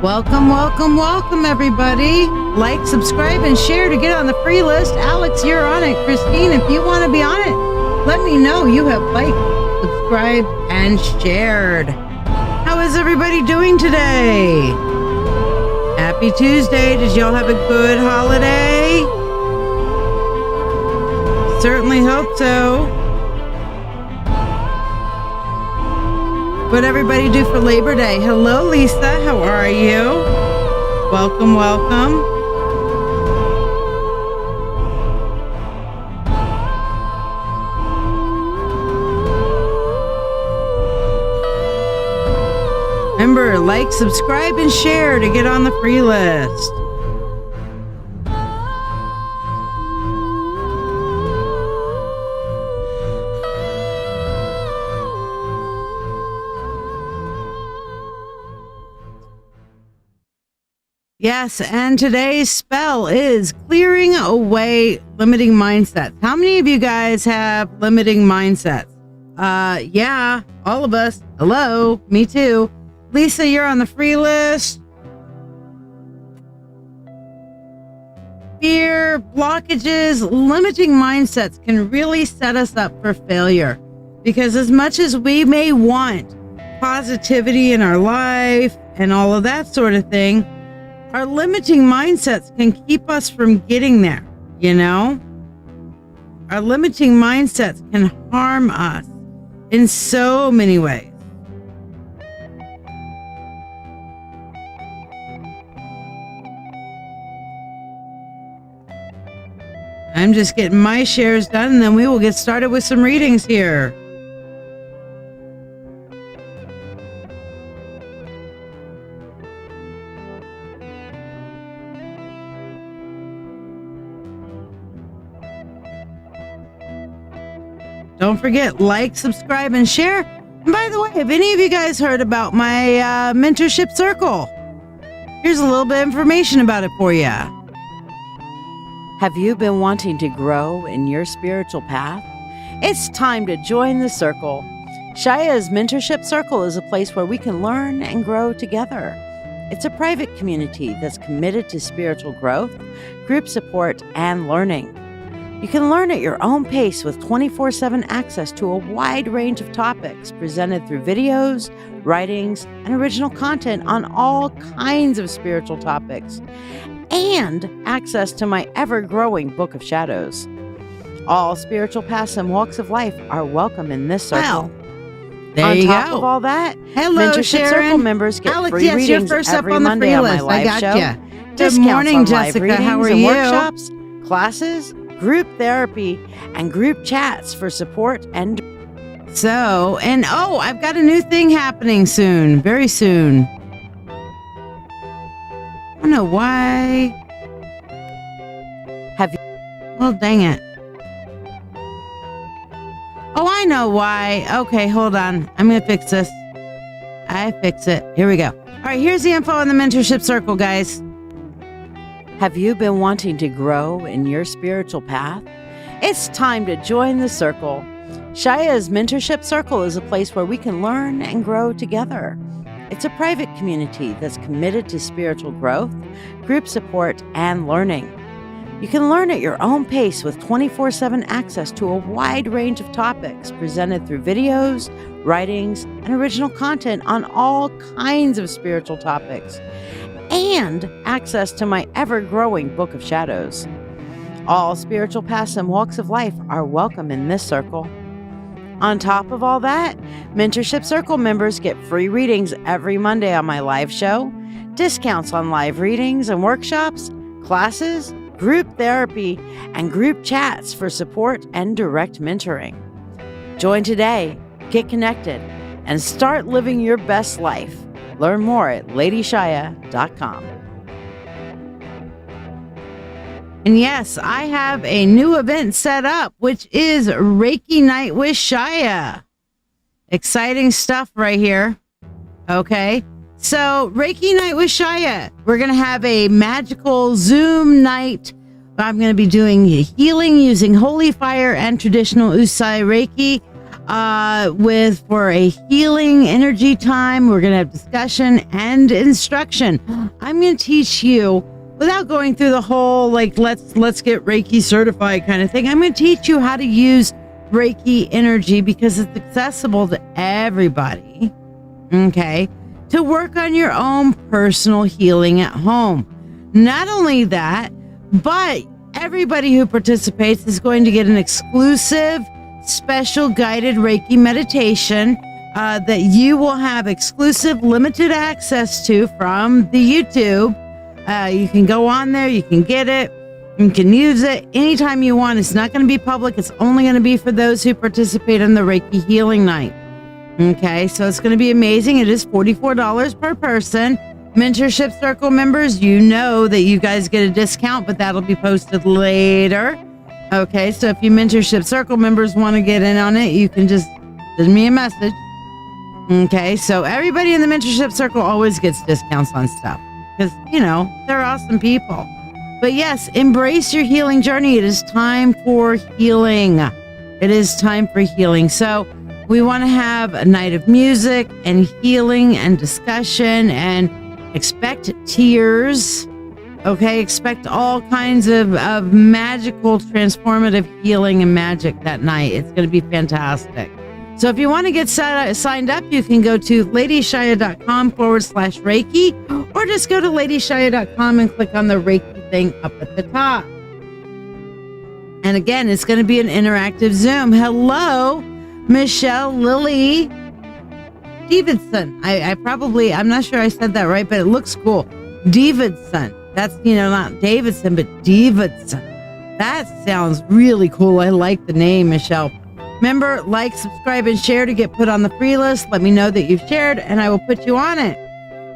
Welcome, welcome, welcome, everybody. Like, subscribe, and share to get on the free list. Alex, you're on it. Christine, if you want to be on it, let me know you have liked, subscribed, and shared. How is everybody doing today? Happy Tuesday. Did y'all have a good holiday? Certainly hope so. What'd everybody do for Labor Day? Hello, Lisa. How are you? Welcome, welcome. Remember, like, subscribe, and share to get on the free list. Yes, and today's spell is clearing away limiting mindsets. How many of you guys have limiting mindsets? Yeah, all of us. Hello, me too. Lisa, you're on the free list. Fear, blockages, limiting mindsets can really set us up for failure. Because as much as we may want positivity in our life and all of that sort of thing, our limiting mindsets can keep us from getting there, you know? Our limiting mindsets can harm us in so many ways. I'm just getting my shares done, and then we will get started with some readings here. Don't forget, like, subscribe, and share. And by the way, have any of you guys heard about my mentorship circle? Here's a little bit of information about it for you. Have you been wanting to grow in your spiritual path? It's time to join the circle. Shiya's Mentorship Circle is a place where we can learn and grow together. It's a private community that's committed to spiritual growth, group support, and learning. You can learn at your own pace with 24/7 access to a wide range of topics presented through videos, writings, and original content on all kinds of spiritual topics, and access to my ever-growing Book of Shadows. All spiritual paths and walks of life are welcome in this circle. Wow. There on you top go. of all that, Hello, Mentorship Sharon. Circle members get Alex, free yes, you're readings first up every on the Monday free on my list. live I got show. you. Good Discounts morning, on Jessica. live How are readings and you? workshops, classes, group therapy, and group chats for support and... So, and oh, I've got a new thing happening soon, very soon. I don't know why. Have you... Well, dang it. Oh, I know why. Okay, hold on. I'm going to fix this. I fix it. Here we go. All right, here's the info on the mentorship circle, guys. Have you been wanting to grow in your spiritual path? It's time to join the circle. Shiya's Mentorship Circle is a place where we can learn and grow together. It's a private community that's committed to spiritual growth, group support, and learning. You can learn at your own pace with 24/7 access to a wide range of topics presented through videos, writings, and original content on all kinds of spiritual topics, and access to my ever-growing Book of Shadows. All spiritual paths and walks of life are welcome in this circle. On top of all that, Mentorship Circle members get free readings every Monday on my live show, discounts on live readings and workshops, classes, group therapy, and group chats for support and direct mentoring. Join today, get connected, and start living your best life. Learn more at LadyShiya.com. And yes, I have a new event set up, which is Reiki Night with Shiya. Exciting stuff right here. Okay. So Reiki Night with Shiya, we're going to have a magical Zoom night. I'm going to be doing healing using holy fire and traditional Usai Reiki. for a healing energy time. We're going to have discussion and instruction. I'm going to teach you without going through the whole, like, let's get Reiki certified kind of thing. I'm going to teach you how to use Reiki energy because it's accessible to everybody. Okay. To work on your own personal healing at home. Not only that, but everybody who participates is going to get an exclusive special guided Reiki meditation that you will have exclusive limited access to from the YouTube. You can go on there, you can get it, you can use it anytime you want. It's not going to be public. It's only going to be for those who participate in the Reiki Healing Night. Okay, so it's going to be amazing. It is $44 per person. Mentorship Circle members, you know that you guys get a discount, but that'll be posted later. Okay, so if you Mentorship Circle members want to get in on it, you can just send me a message. Okay, so everybody in the Mentorship Circle always gets discounts on stuff because, you know, they're awesome people. But yes, embrace your healing journey. It is time for healing. It is time for healing. So we want to have a night of music and healing and discussion, and expect tears. Okay, expect all kinds of magical, transformative healing and magic that night. It's going to be fantastic. So if you want to get signed up, you can go to LadyShiya.com/Reiki, or just go to LadyShiya.com and click on the Reiki thing up at the top. And again, it's going to be an interactive Zoom. Hello, Michelle Lily Davidson. I'm not sure I said that right, but it looks cool. Davidson. That's, not Davidson, but Davidson. That sounds really cool. I like the name, Michelle. Remember, like, subscribe, and share to get put on the free list. Let me know that you've shared, and I will put you on it.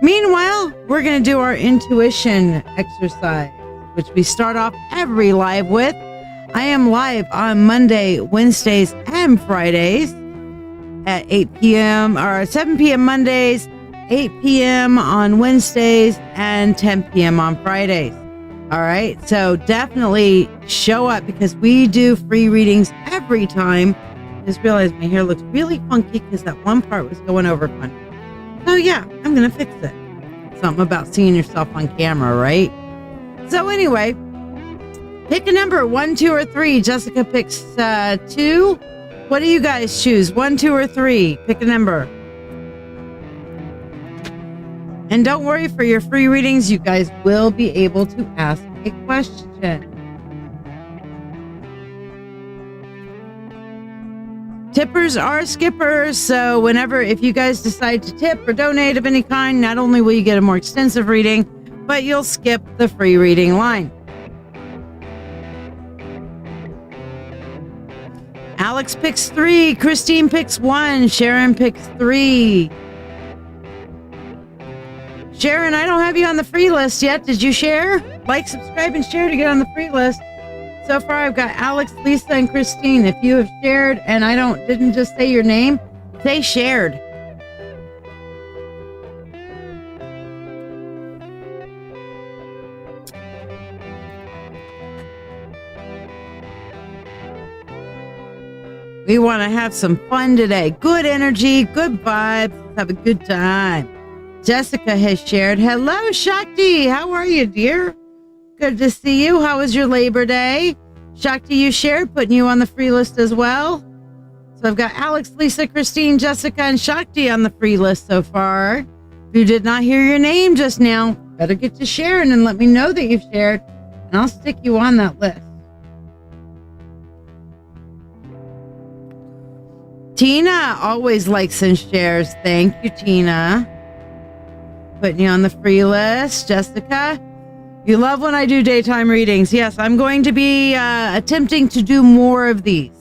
Meanwhile, we're going to do our intuition exercise, which we start off every live with. I am live on Monday, Wednesdays, and Fridays at 8 p.m. or 7 p.m. Mondays, 8 p.m. on Wednesdays, and 10 p.m. on Fridays. All right, so definitely show up because we do free readings every time. I just realized my hair looks really funky because that one part was going over funny. So yeah, I'm going to fix it. Something about seeing yourself on camera, right? So anyway, pick a number, 1, 2, or 3. Jessica picks 2. What do you guys choose? 1, 2, or 3? Pick a number. And don't worry, for your free readings, you guys will be able to ask a question. Tippers are skippers, so if you guys decide to tip or donate of any kind, not only will you get a more extensive reading, but you'll skip the free reading line. Alex picks 3, Christine picks 1, Sharon picks 3. Sharon, I don't have you on the free list yet. Did you share? Like, subscribe, and share to get on the free list. So far, I've got Alex, Lisa, and Christine. If you have shared and I didn't just say your name, say shared. We want to have some fun today. Good energy, good vibes. Let's have a good time. Jessica has shared. Hello, Shakti. How are you, dear? Good to see you. How was your Labor Day? Shakti, you shared, putting you on the free list as well. So I've got Alex, Lisa, Christine, Jessica, and Shakti on the free list so far. If you did not hear your name just now, better get to sharing and let me know that you've shared, and I'll stick you on that list. Tina always likes and shares. Thank you, Tina. Putting you on the free list. Jessica, you love when I do daytime readings. Yes, I'm going to be attempting to do more of these.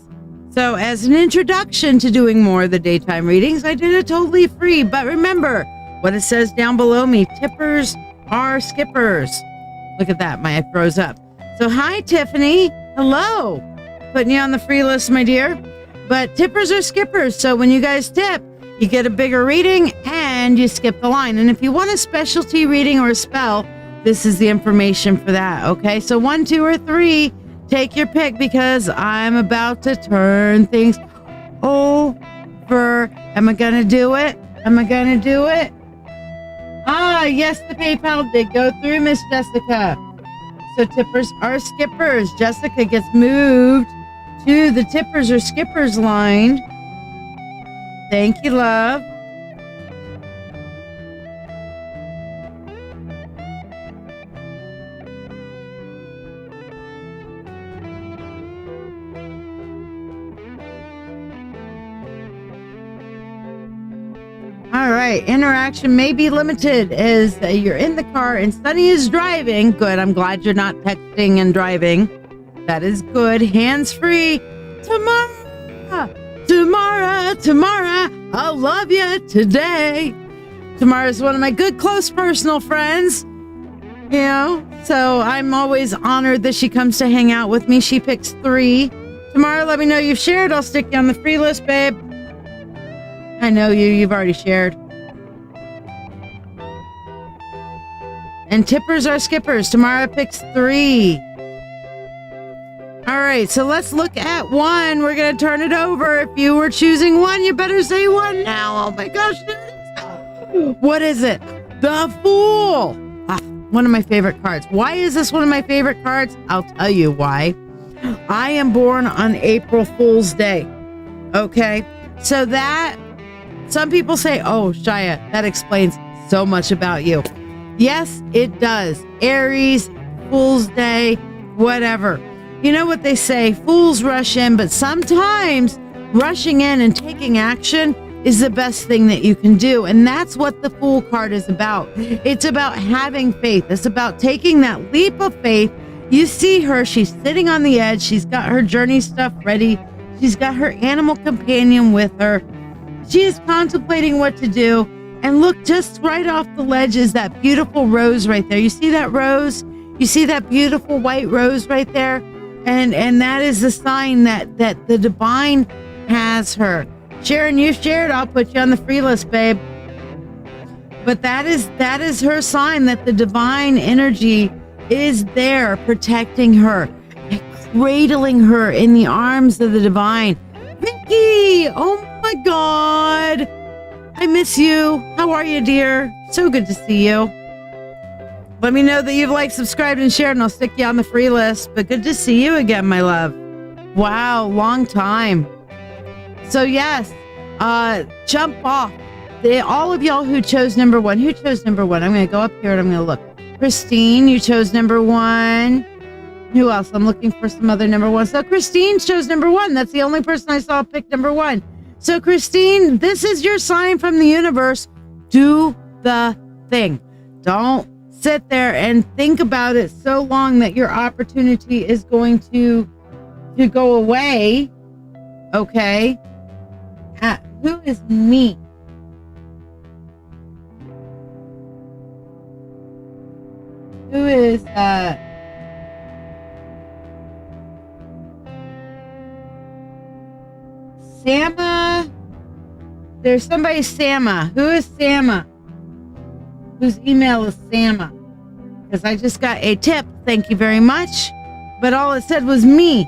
So as an introduction to doing more of the daytime readings, I did it totally free. But remember what it says down below me. Tippers are skippers. Look at that. My eye froze up. So hi, Tiffany. Hello. Putting you on the free list, my dear. But tippers are skippers. So when you guys tip, you get a bigger reading and you skip the line. And if you want a specialty reading or a spell, this is the information for that. Okay, so 1, 2, or 3, take your pick because I'm about to turn things over. Am I going to do it? Am I going to do it? Ah, yes, the PayPal did go through, Miss Jessica. So tippers are skippers. Jessica gets moved to the tippers or skippers line. Thank you, love. All right, interaction may be limited as you're in the car and Sunny is driving. Good, I'm glad you're not texting and driving. That is good. Hands-free. Tomorrow, I'll love you today. Tamara's one of my good, close personal friends. You know, so I'm always honored that she comes to hang out with me. She picks 3. Tamara, let me know you've shared. I'll stick you on the free list, babe. I know you've already shared. And tippers are skippers. Tamara picks 3. All right, so let's look at 1. We're going to turn it over. If you were choosing 1, you better say 1 now. Oh my gosh. What is it? The Fool. One of my favorite cards. Why is this one of my favorite cards? I'll tell you why. I am born on April Fool's Day. Okay, so that some people say, oh, Shiya, that explains so much about you. Yes, it does. Aries, Fool's Day, whatever. You know what they say, fools rush in, but sometimes rushing in and taking action is the best thing that you can do. And that's what the Fool card is about. It's about having faith. It's about taking that leap of faith. You see her, she's sitting on the edge. She's got her journey stuff ready. She's got her animal companion with her. She is contemplating what to do. And look, just right off the ledge is that beautiful rose right there. You see that rose? You see that beautiful white rose right there? And that is the sign that the divine has her. Sharon, you shared. I'll put you on the free list, babe. But that is her sign that the divine energy is there protecting her, cradling her in the arms of the divine. Vicky, oh my God. I miss you. How are you, dear? So good to see you. Let me know that you've liked, subscribed, and shared, and I'll stick you on the free list. But good to see you again, my love. Wow, long time. So yes, jump off. All of y'all who chose number 1. Who chose number 1? I'm going to go up here and I'm going to look. Christine, you chose number 1. Who else? I'm looking for some other number 1. So Christine chose number 1. That's the only person I saw pick number 1. So Christine, this is your sign from the universe. Do the thing. Don't sit there and think about it so long that your opportunity is going to go away. Okay. Who is me? Who is Sama? There's somebody Sama. Who is Sama? Whose email is Sama? Because I just got a tip. Thank you very much. But all it said was me.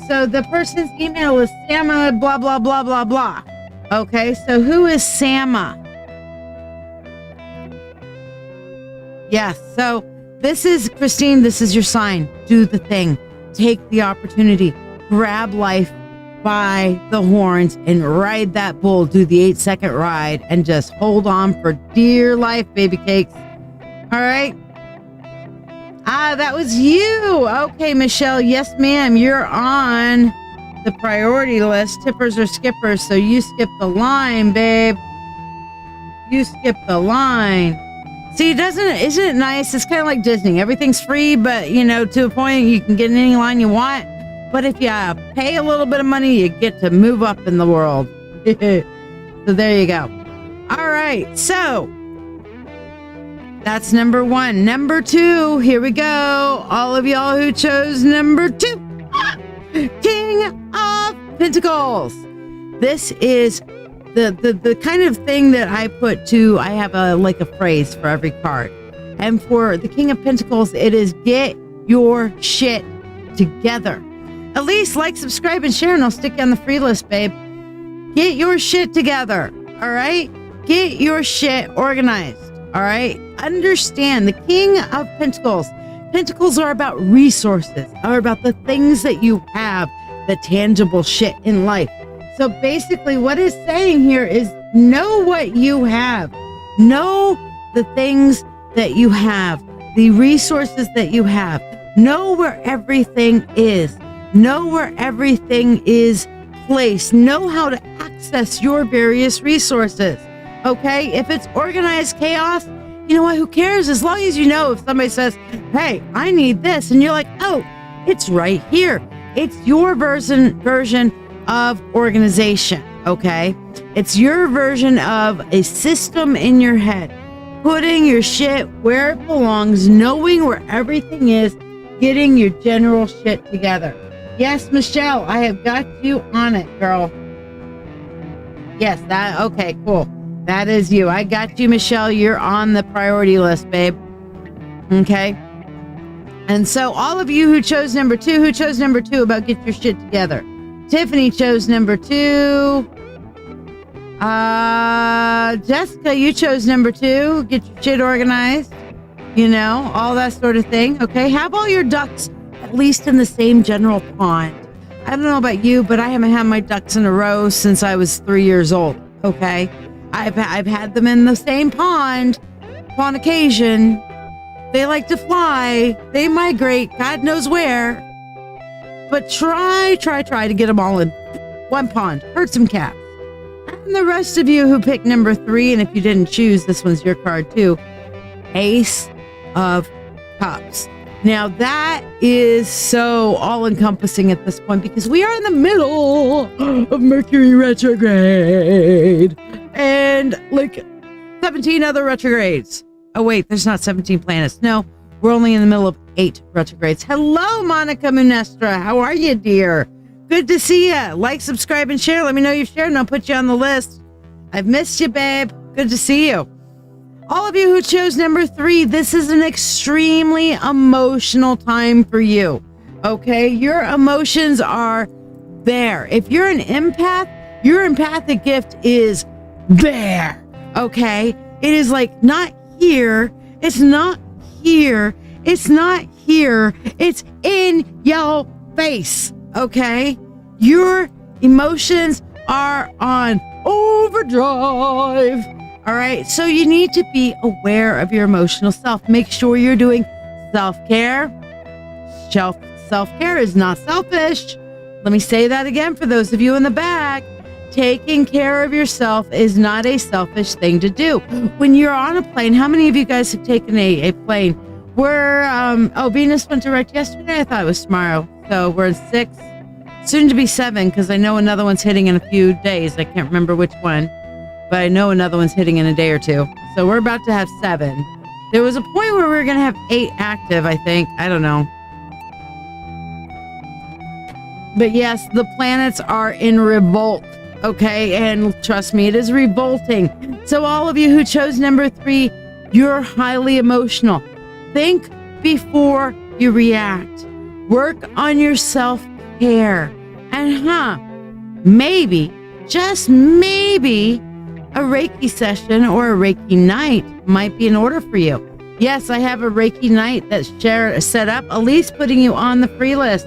So the person's email is Sama blah blah blah blah blah. Okay, so who is Sama? Yes, so this is Christine, this is your sign. Do the thing. Take the opportunity. Grab life by the horns and ride that bull. Do the 8-second ride and just hold on for dear life, baby cakes. All right. That was you. Okay, Michelle. Yes, ma'am. You're on the priority list. Tippers or skippers. So you skip the line, babe. You skip the line. See, isn't it nice? It's kind of like Disney. Everything's free, but to a point you can get in any line you want. But if you pay a little bit of money, you get to move up in the world. So there you go. All right. So that's number 1. Number 2, here we go. All of y'all who chose number 2. King of Pentacles. This is the kind of thing that I put to, I have a phrase for every card. And for the King of Pentacles, it is get your shit together. At least like, subscribe, and share, and I'll stick you on the free list, babe. Get your shit together. All right? Get your shit organized. All right? Understand the King of Pentacles. Pentacles are about resources, are about the things that you have, the tangible shit in life. So basically what it's saying here is know what you have. Know the things that you have, the resources that you have. Know where everything is. Know where everything is placed. Know how to access your various resources. Okay? If it's organized chaos, you know what? Who cares? As long as you know if somebody says, hey, I need this, and you're like, oh, it's right here. It's your version of organization. Okay? It's your version of a system in your head. Putting your shit where it belongs, knowing where everything is, getting your general shit together. Yes, Michelle, I have got you on it, girl. Yes, okay, cool. That is you. I got you, Michelle. You're on the priority list, babe. Okay? And so all of you who chose number 2, about get your shit together. Tiffany chose number 2. Jessica, you chose number 2. Get your shit organized. You know, all that sort of thing. Okay? Have all your ducks at least in the same general pond. I don't know about you, but I haven't had my ducks in a row since I was 3 years old. Okay? I've had them in the same pond on occasion. They like to fly. They migrate. God knows where. But try to get them all in one pond. Herd some cats. And the rest of you who picked number 3, and if you didn't choose, this one's your card too. Ace of Cups. Now that is so all-encompassing at this point because we are in the middle of Mercury retrograde and like 17 other retrogrades. Oh wait, there's not 17 planets. No, we're only in the middle of 8 retrogrades. Hello, Monica Munestra. How are you, dear? Good to see you. Like, subscribe, and share. Let me know you've shared and I'll put you on the list. I've missed you, babe. Good to see you. All of you who chose number 3, this is an extremely emotional time for you. Okay? Your emotions are there. If you're an empath, your empathic gift is there. Okay? It is like not here. It's not here. It's not here. It's in your face. Okay? Your emotions are on overdrive. All right. So you need to be aware of your emotional self. Make sure you're doing self-care. Self-care is not selfish. Let me say that again for those of you in the back. Taking care of yourself is not a selfish thing to do. When you're on a plane, how many of you guys have taken a plane? Venus went direct yesterday. I thought it was tomorrow. So we're in 6, soon to be 7, because I know another one's hitting in a few days. I can't remember which one. But I know another one's hitting in a day or 2. So we're about to have 7. There was a point where we were going to have 8 active, I think. I don't know. But yes, the planets are in revolt. Okay? And trust me, it is revolting. So all of you who chose number 3, you're highly emotional. Think before you react. Work on your self-care. And maybe, just maybe, a Reiki session or a Reiki night might be in order for you. Yes, I have a Reiki night that's set up, at least putting you on the free list.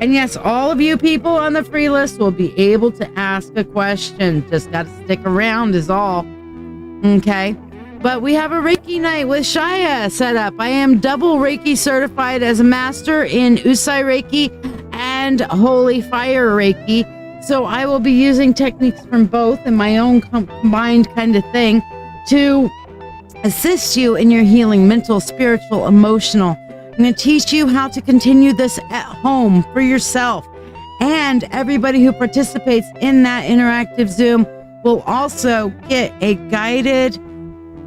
And yes, all of you people on the free list will be able to ask a question. Just got to stick around is all. Okay? But we have a Reiki night with Shiya set up. I am double Reiki certified as a master in Usai Reiki and Holy Fire Reiki. So I will be using techniques from both in my own combined kind of thing to assist you in your healing, mental, spiritual, emotional. I'm going to teach you how to continue this at home for yourself. And everybody who participates in that interactive Zoom will also get a guided,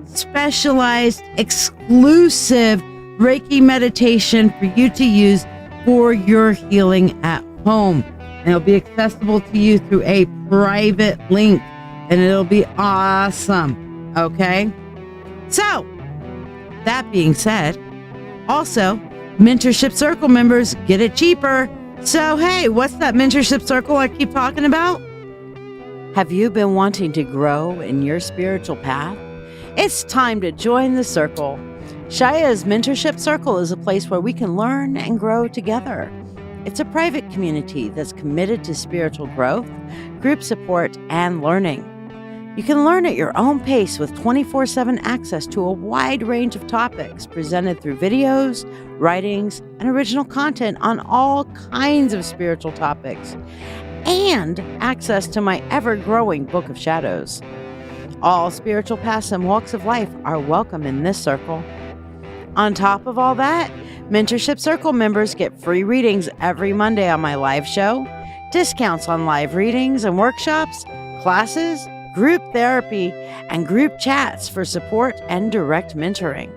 specialized, exclusive Reiki meditation for you to use for your healing at home. And it'll be accessible to you through a private link. And it'll be awesome. Okay? So, that being said, also, Mentorship Circle members get it cheaper. So, hey, what's that Mentorship Circle I keep talking about? Have you been wanting to grow in your spiritual path? It's time to join the circle. Shiya's Mentorship Circle is a place where we can learn and grow together. It's a private community that's committed to spiritual growth, group support, and learning. You can learn at your own pace with 24/7 access to a wide range of topics presented through videos, writings, and original content on all kinds of spiritual topics, and access to my ever-growing Book of Shadows. All spiritual paths and walks of life are welcome in this circle. On top of all that, Mentorship Circle members get free readings every Monday on my live show, discounts on live readings and workshops, classes, group therapy, and group chats for support and direct mentoring.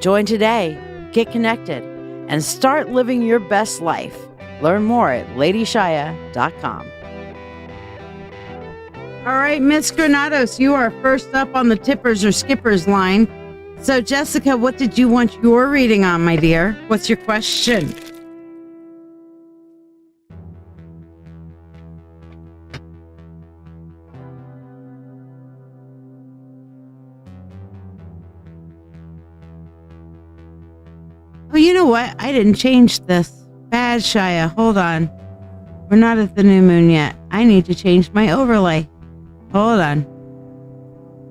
Join today, get connected, and start living your best life. Learn more at LadyShiya.com. All right, Miss Granados, you are first up on the tippers or skippers line. So, Jessica, what did you want your reading on, my dear? What's your question? Oh, you know what? I didn't change this. Bad, Shiya. Hold on. We're not at the new moon yet. I need to change my overlay. Hold on.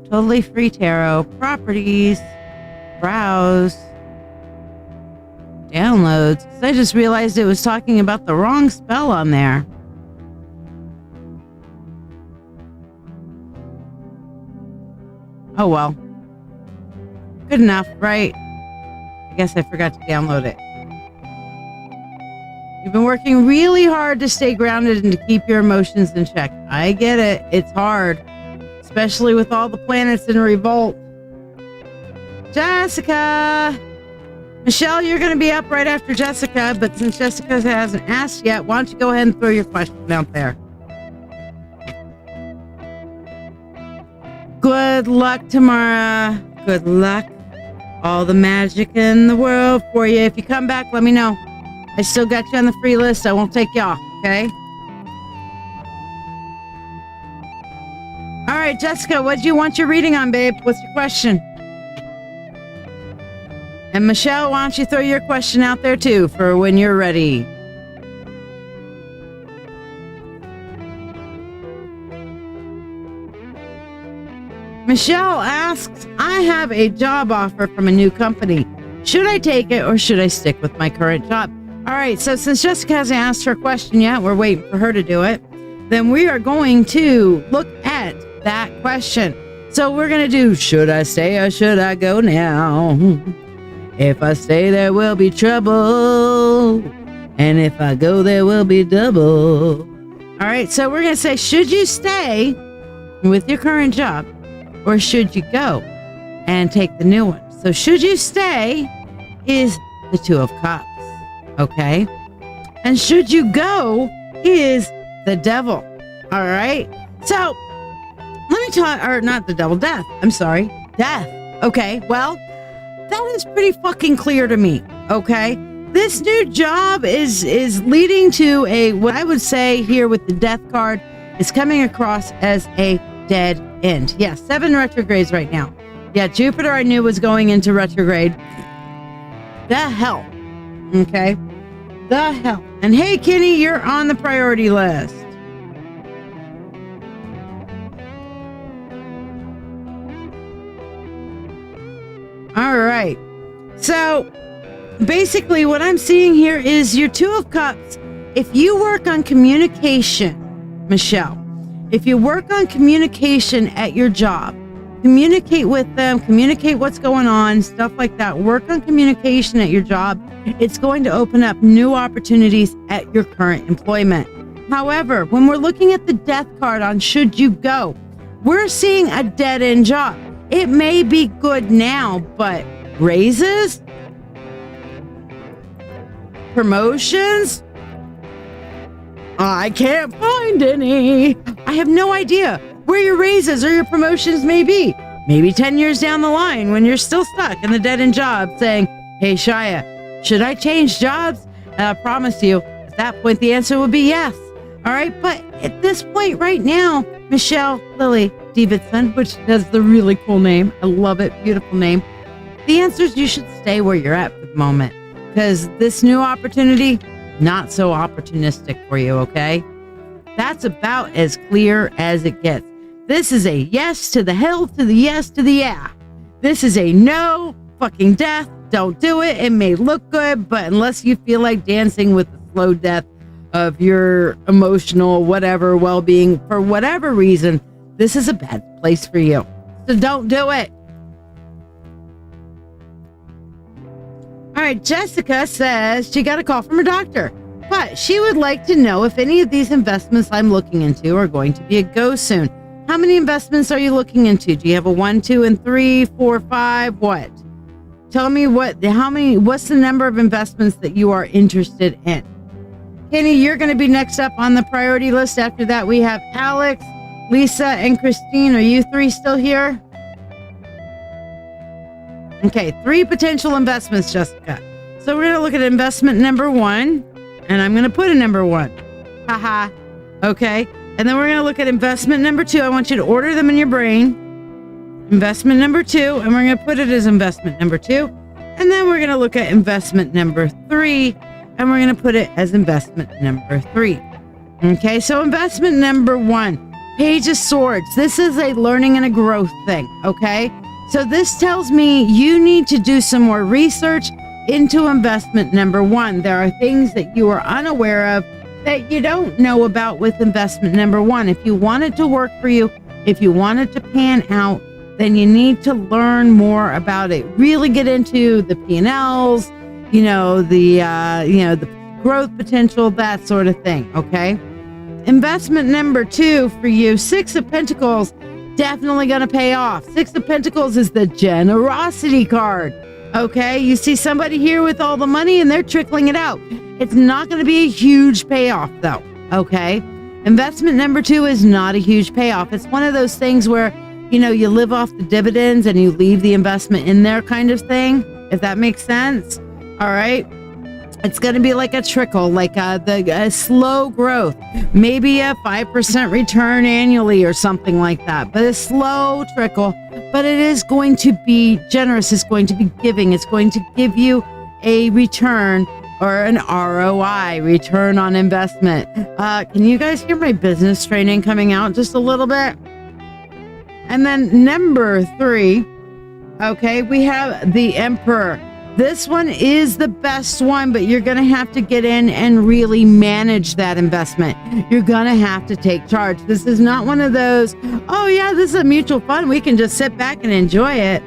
Totally free tarot. Properties. Browse. Downloads. 'Cause I just realized it was talking about the wrong spell on there. Oh well. Good enough, right? I guess I forgot to download it. You've been working really hard to stay grounded and to keep your emotions in check. I get it. It's hard, especially with all the planets in revolt. Jessica! Michelle, you're going to be up right after Jessica, but since Jessica hasn't asked yet, why don't you go ahead and throw your question out there? Good luck, Tamara. Good luck. All the magic in the world for you. If you come back, let me know. I still got you on the free list. I won't take you off, okay? All right, Jessica, what do you want your reading on, babe? What's your question? And Michelle, why don't you throw your question out there, too, for when you're ready. Michelle asks, I have a job offer from a new company. Should I take it or should I stick with my current job? All right, so since Jessica hasn't asked her question yet, we're waiting for her to do it, then we are going to look at that question. So we're going to do, should I stay or should I go now? If I stay, there will be trouble. And if I go, there will be double. All right, so we're going to say, should you stay with your current job? Or should you go and take the new one? So should you stay is the Two of Cups, okay? And should you go is the Devil, all right? So let me talk, or not the Devil, Death. I'm sorry, Death. Okay, well, that is pretty fucking clear to me, okay? This new job is leading to a, what I would say here with the Death card, is coming across as a dead end. Yeah, 7 retrogrades right now. Yeah, Jupiter I knew was going into retrograde. The hell. Okay. The hell. And hey, Kenny, you're on the priority list. All right. So basically what I'm seeing here is your Two of Cups. If you work on communication, Michelle, if you work on communication at your job, communicate with them, communicate what's going on, stuff like that. Work on communication at your job. It's going to open up new opportunities at your current employment. However, when we're looking at the Death card on should you go, we're seeing a dead-end job. It may be good now, but raises? Promotions? I can't find any. I have no idea where your raises or your promotions may be. Maybe 10 years down the line when you're still stuck in the dead-end job saying, hey, Shiya, should I change jobs? I promise you, at that point, the answer would be yes. All right. But at this point right now, Michelle Lily Davidson, which has the really cool name. I love it. Beautiful name. The answer is you should stay where you're at for the moment, because this new opportunity, not so opportunistic for you, okay? That's about as clear as it gets. This is a yes to the hell to the yes to the yeah. This is a no fucking death. Don't do it. It may look good, but unless you feel like dancing with the slow death of your emotional whatever well-being for whatever reason, this is a bad place for you. So don't do it. All right, Jessica says she got a call from her doctor, but she would like to know if any of these investments I'm looking into are going to be a go soon. How many investments are you looking into? Do you have a 1, 2, and 3, 4, 5? What? Tell me what's the number of investments that you are interested in? Kenny, you're going to be next up on the priority list. After that, we have Alex, Lisa, and Christine. Are you three still here? Okay, 3 potential investments, Jessica. So we're going to look at investment number 1, and I'm going to put a number 1. Haha. Okay. And then we're going to look at investment number 2. I want you to order them in your brain. Investment number 2, and we're going to put it as investment number 2. And then we're going to look at investment number 3, and we're going to put it as investment number 3. Okay, so investment number 1, Page of Swords. This is a learning and a growth thing, okay? So this tells me you need to do some more research into investment number 1. There are things that you are unaware of that you don't know about with investment number 1. If you want it to work for you, if you want it to pan out, then you need to learn more about it. Really get into the P&Ls, the growth potential, that sort of thing, okay? Investment number 2 for you, 6 of Pentacles, definitely going to pay off. 6 of Pentacles is the generosity card, okay? You see somebody here with all the money and they're trickling it out. It's not going to be a huge payoff though, okay? Investment number 2 is not a huge payoff. It's one of those things where, you live off the dividends and you leave the investment in there kind of thing, if that makes sense. All right. It's going to be like a trickle, like a slow growth, maybe a 5% return annually or something like that, but a slow trickle. But it is going to be generous. It's going to be giving. It's going to give you a return or an ROI, return on investment. Can you guys hear my business training coming out just a little bit? And then number 3, okay, we have the Emperor. This one is the best one, but you're going to have to get in and really manage that investment. You're going to have to take charge. This is not one of those, oh yeah, this is a mutual fund. We can just sit back and enjoy it.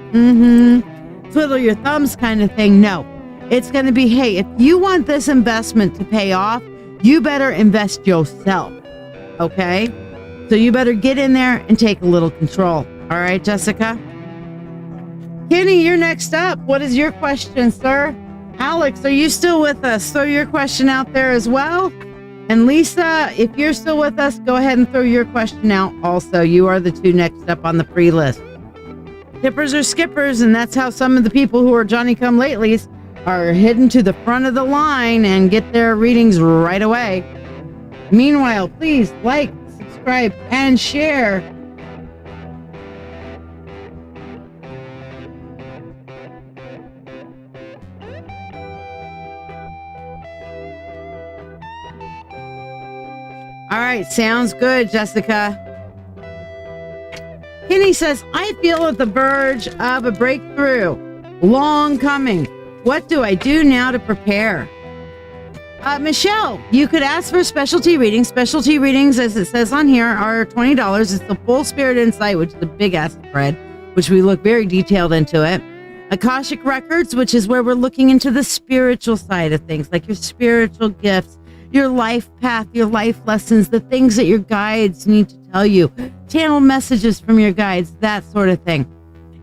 Twiddle your thumbs kind of thing. No, it's going to be, hey, if you want this investment to pay off, you better invest yourself. Okay? So you better get in there and take a little control. All right, Jessica? Kenny, you're next up. What is your question, sir? Alex, are you still with us? Throw your question out there as well. And Lisa, if you're still with us, go ahead and throw your question out also. You are the 2 next up on the free list. Hippers or skippers, and that's how some of the people who are Johnny-come-latelys are hidden to the front of the line and get their readings right away. Meanwhile, please like, subscribe, and share. All right, sounds good, Jessica. Kenny says, I feel at the verge of a breakthrough. Long coming. What do I do now to prepare? Michelle, you could ask for specialty readings. Specialty readings, as it says on here, are $20. It's the Full Spirit Insight, which is a big ass spread, which we look very detailed into it. Akashic Records, which is where we're looking into the spiritual side of things, like your spiritual gifts, your life path, your life lessons, the things that your guides need to tell you, channel messages from your guides, that sort of thing.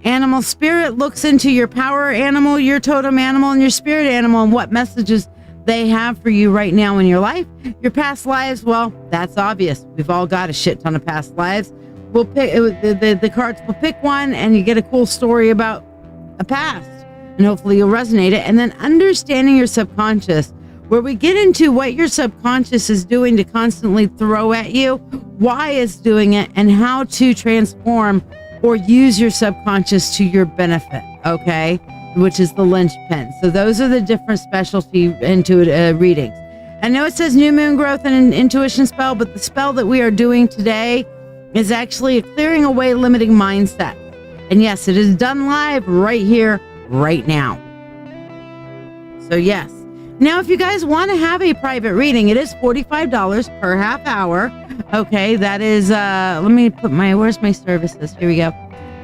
Animal Spirit looks into your power animal, your totem animal, and your spirit animal, and what messages they have for you right now in your life. Your past lives, well, that's obvious. We've all got a shit ton of past lives. We'll pick the cards. Will pick one, and you get a cool story about a past, and hopefully you'll resonate it. And then understanding your subconscious. where we get into what your subconscious is doing to constantly throw at you, why it's doing it, and how to transform or use your subconscious to your benefit, okay? Which is the linchpin. So those are the different specialty intuitive readings. I know it says new moon growth and an intuition spell, but the spell that we are doing today is actually a clearing away limiting mindset. And yes, it is done live right here, right now. So yes. Now, if you guys want to have a private reading, it is $45 per half hour. Okay, that is, let me put where's my services? Here we go.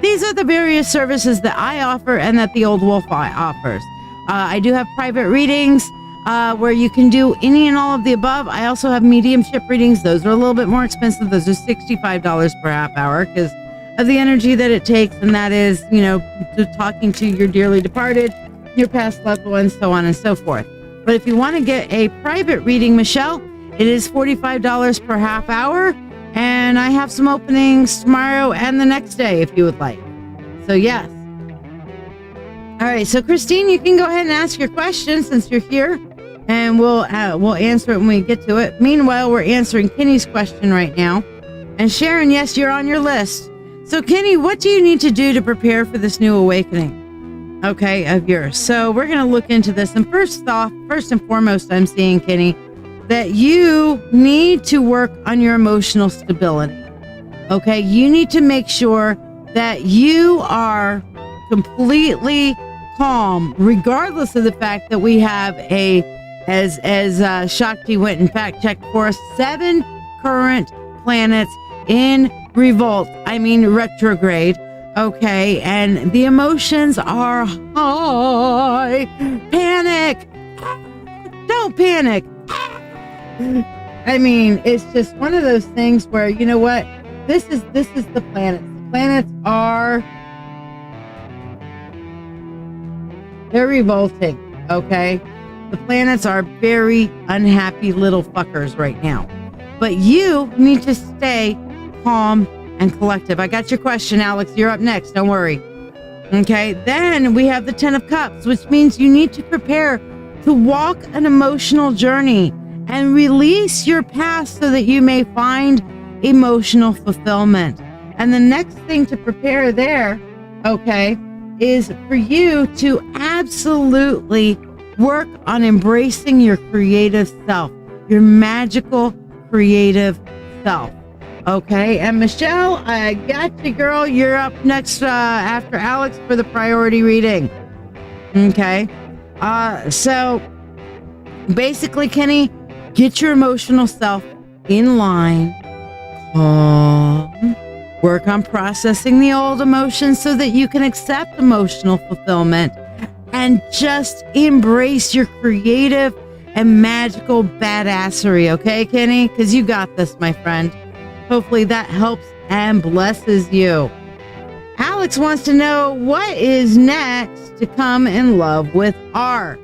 These are the various services that I offer and that the Old Wolf offers. I do have private readings where you can do any and all of the above. I also have mediumship readings. Those are a little bit more expensive. Those are $65 per half hour because of the energy that it takes. And that is, talking to your dearly departed, your past loved ones, so on and so forth. But if you want to get a private reading, Michelle, it is $45 per half hour. And I have some openings tomorrow and the next day if you would like. So yes. All right. So Christine, you can go ahead and ask your question since you're here, and we'll answer it when we get to it. Meanwhile, we're answering Kenny's question right now. And Sharon, yes, you're on your list. So Kenny, what do you need to do to prepare for this new awakening? Okay, of yours. So we're going to look into this. And first and foremost, I'm seeing, Kenny, that you need to work on your emotional stability. Okay, you need to make sure that you are completely calm, regardless of the fact that we have as Shakti went and fact checked for us, 7 current planets in retrograde. Okay, and the emotions are high. Panic! Don't panic! I mean, it's just one of those things where, you know what? This is the planets. The planets are, they're revolting, okay? The planets are very unhappy little fuckers right now. But you need to stay calm and collective. I got your question, Alex. You're up next. Don't worry. Okay. Then we have the 10 of Cups, which means you need to prepare to walk an emotional journey and release your past so that you may find emotional fulfillment. And the next thing to prepare there, okay, is for you to absolutely work on embracing your creative self, your magical creative self. Okay, and Michelle, I got you, girl. You're up next after Alex for the priority reading. Okay, so basically, Kenny, get your emotional self in line, calm, work on processing the old emotions so that you can accept emotional fulfillment and just embrace your creative and magical badassery. Okay, Kenny? Because you got this, my friend. Hopefully that helps and blesses you. Alex wants to know what is next to come in love with R.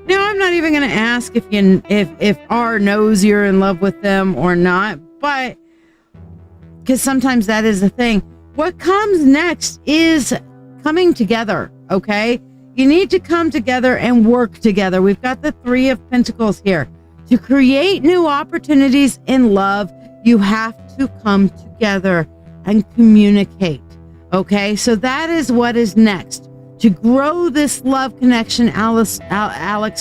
Now, I'm not even going to ask if R knows you're in love with them or not, but because sometimes that is the thing. What comes next is coming together, okay? You need to come together and work together. We've got the 3 of Pentacles here. To create new opportunities in love, you have to come together and communicate. Okay, so that is what is next. To grow this love connection, Alex,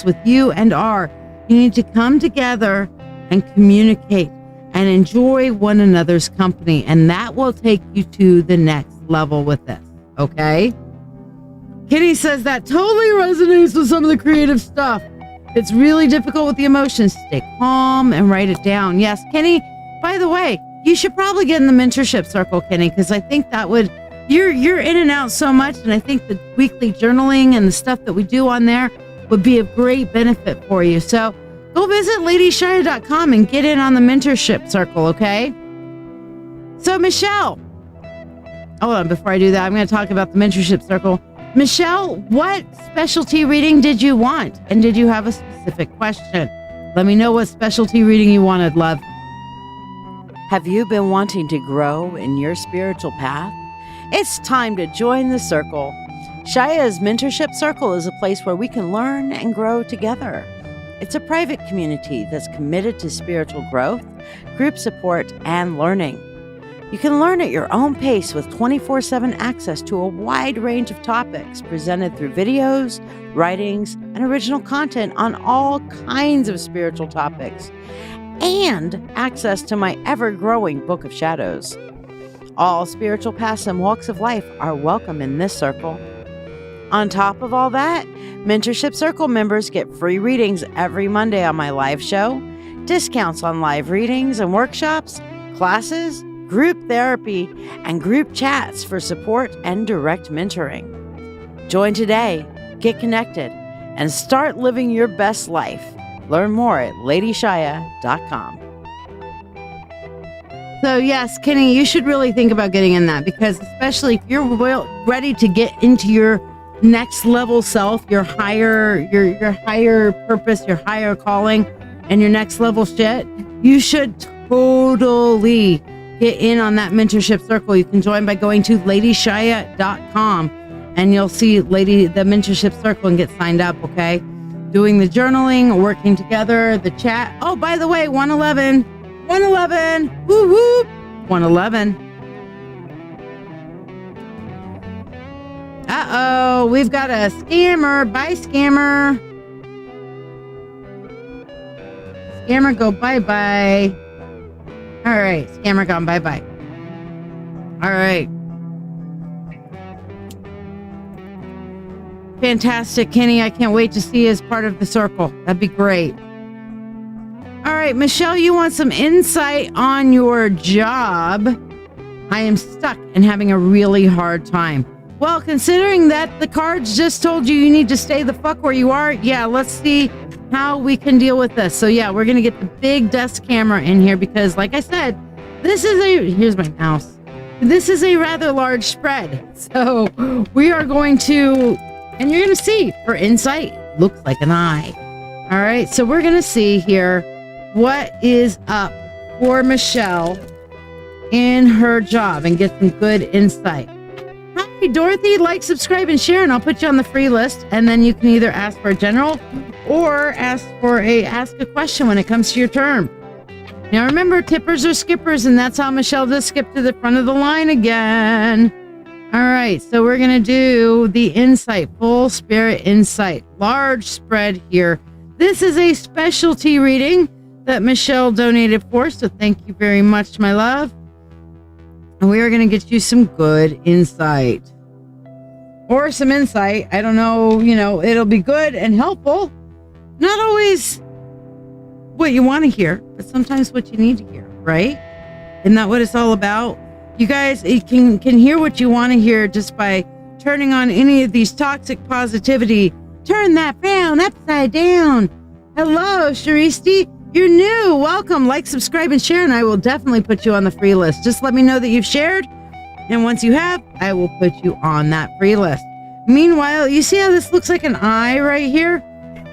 with you and R, you need to come together and communicate and enjoy one another's company. And that will take you to the next level with this. Okay? Kitty says that totally resonates with some of the creative stuff. It's really difficult with the emotions. Stay calm and write it down. Yes, Kenny, by the way, you should probably get in the mentorship circle, Kenny, because I think that would, you're in and out so much, and I think the weekly journaling and the stuff that we do on there would be of great benefit for you. So go visit LadyShiya.com and get in on the mentorship circle, okay? So Michelle, hold on, before I do that, I'm going to talk about the mentorship circle. Michelle, what specialty reading did you want? And did you have a specific question? Let me know what specialty reading you wanted, love. Have you been wanting to grow in your spiritual path? It's time to join the circle. Shiya's Mentorship Circle is a place where we can learn and grow together. It's a private community that's committed to spiritual growth, group support, and learning. You can learn at your own pace with 24/7 access to a wide range of topics presented through videos, writings, and original content on all kinds of spiritual topics, and access to my ever-growing Book of Shadows. All spiritual paths and walks of life are welcome in this circle. On top of all that, Mentorship Circle members get free readings every Monday on my live show, discounts on live readings and workshops, classes, group therapy, and group chats for support and direct mentoring. Join today, get connected, and start living your best life. Learn more at LadyShiya.com. So yes, Kenny, you should really think about getting in that, because especially if you're ready to get into your next level self, your higher purpose, your higher calling, and your next level shit, you should totally get in on that mentorship circle. You can join by going to LadyShiya.com, and you'll see the mentorship circle and get signed up, okay? Doing the journaling, working together, the chat. Oh, by the way, 111, woo woo, 111. Uh-oh, we've got a scammer. Bye, scammer. Scammer, go bye-bye. All right, scammer gone bye-bye. All right. Fantastic, Kenny. I can't wait to see you as part of the circle. That'd be great. All right, Michelle, you want some insight on your job? I am stuck and having a really hard time. Well, considering that the cards just told you need to stay the fuck where you are, yeah, let's see how we can deal with this. So yeah, we're going to get the big desk camera in here because, like I said, here's my mouse. This is a rather large spread. So we are going to, and you're going to see, for insight, looks like an eye. All right, so we're going to see here what is up for Michelle in her job and get some good insight. Hi, Dorothy. Like, subscribe, and share, and I'll put you on the free list. And then you can either ask for a general or ask a question when it comes to your turn. Now, remember, tippers are skippers, and that's how Michelle just skipped to the front of the line again. All right, so we're going to do the insight, full spirit insight, large spread here. This is a specialty reading that Michelle donated for, so thank you very much, my love. And we are going to get you some good insight. Or some insight. I don't know, it'll be good and helpful. Not always what you want to hear, but sometimes what you need to hear, right? Isn't that what it's all about? You guys can hear what you want to hear just by turning on any of these toxic positivity. Turn that frown upside down. Hello, Sharisti. You're new. Welcome. Like, subscribe, and share, and I will definitely put you on the free list. Just let me know that you've shared, and once you have, I will put you on that free list. Meanwhile, you see how this looks like an eye right here?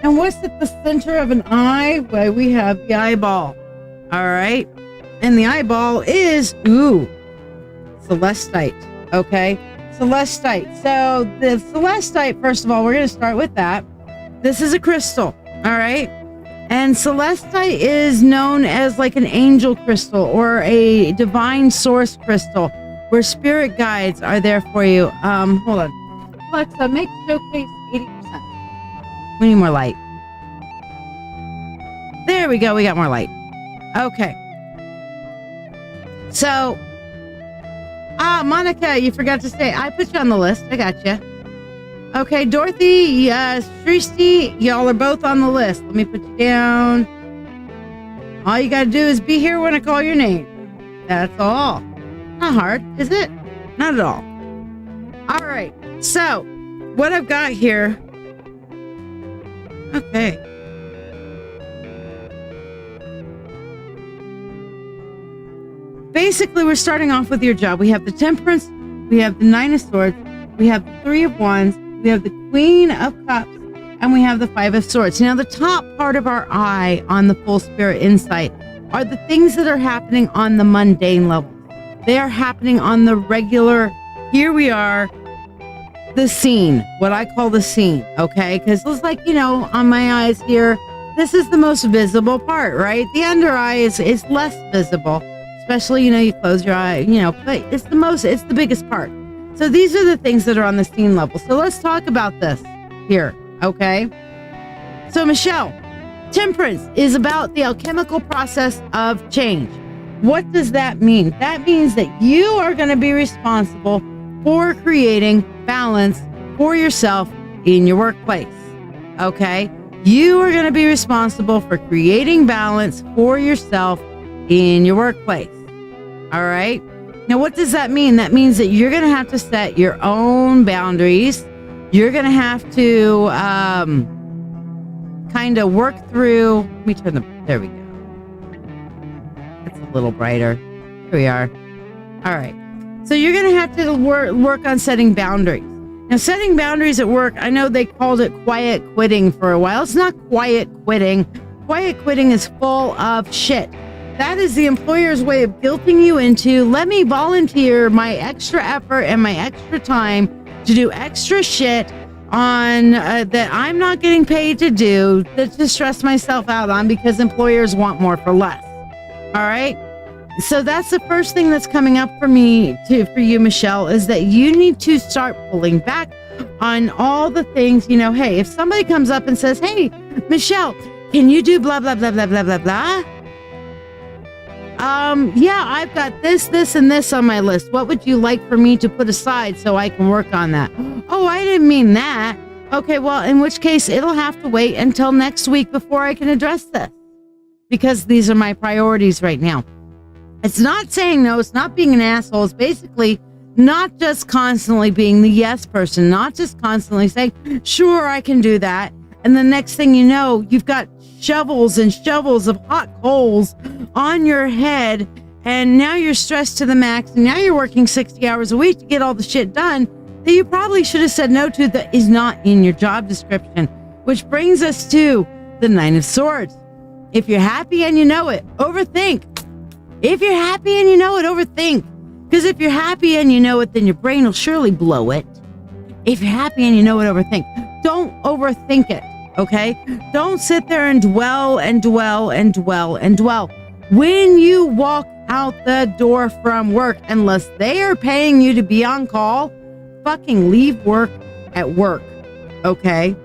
And what's at the center of an eye? Well, we have the eyeball. All right. And the eyeball is, celestite. Okay. Celestite. So the celestite, first of all, we're going to start with that. This is a crystal. All right. And celestite is known as like an angel crystal or a divine source crystal where spirit guides are there for you. Hold on. Alexa, make showcase 80%. We need more light. There we go. We got more light. Okay. So, Monica, you forgot to say, I put you on the list. I got you. Okay, Dorothy, Srishti, y'all are both on the list. Let me put you down. All you got to do is be here when I call your name. That's all. Not hard, is it? Not at all. All right. So, what I've got here. Okay. Basically, we're starting off with your job. We have the Temperance, we have the Nine of Swords, we have the Three of Wands, we have the Queen of Cups, and we have the Five of Swords. Now, the top part of our eye on the Full Spirit Insight are the things that are happening on the mundane level. They are happening on the regular, here we are, the scene, what I call the scene, okay? Because it's like, on my eyes here, this is the most visible part, right? The under eye is less visible, especially, you close your eye, but it's the biggest part. So these are the things that are on the scene level. So let's talk about this here, okay? So Michelle, temperance is about the alchemical process of change. What does that mean? That means that you are going to be responsible for creating balance for yourself in your workplace, okay? You are going to be responsible for creating balance for yourself in your workplace, all right? Now, what does that mean? That means that you're going to have to set your own boundaries. You're going to have to kind of work through. Let me turn there we go. It's a little brighter. Here we are. All right. So you're going to have to work on setting boundaries. Now, setting boundaries at work, I know they called it quiet quitting for a while. It's not quiet quitting. Quiet quitting is full of shit. That is the employer's way of guilting you into, let me volunteer my extra effort and my extra time to do extra shit on that I'm not getting paid to do, to stress myself out on because employers want more for less. All right? So that's the first thing that's coming up for you, Michelle, is that you need to start pulling back on all the things, hey, if somebody comes up and says, hey, Michelle, can you do blah, blah, blah, blah, blah, blah, blah? Yeah, I've got this, and this on my list. What would you like for me to put aside so I can work on that? Oh, I didn't mean that. Okay, well, in which case it'll have to wait until next week before I can address this because these are my priorities right now. It's not saying no. It's not being an asshole. It's basically not just constantly being the yes person, not just constantly saying, sure, I can do that. And the next thing you know, you've got shovels and shovels of hot coals on your head. And now you're stressed to the max. And now you're working 60 hours a week to get all the shit done that you probably should have said no to that is not in your job description. Which brings us to the Nine of Swords. If you're happy and you know it, overthink. If you're happy and you know it, overthink. Because if you're happy and you know it, then your brain will surely blow it. If you're happy and you know it, overthink. Don't overthink it, okay? Don't sit there and dwell and dwell and dwell and dwell. When you walk out the door from work, unless they are paying you to be on call, fucking leave work at work, okay?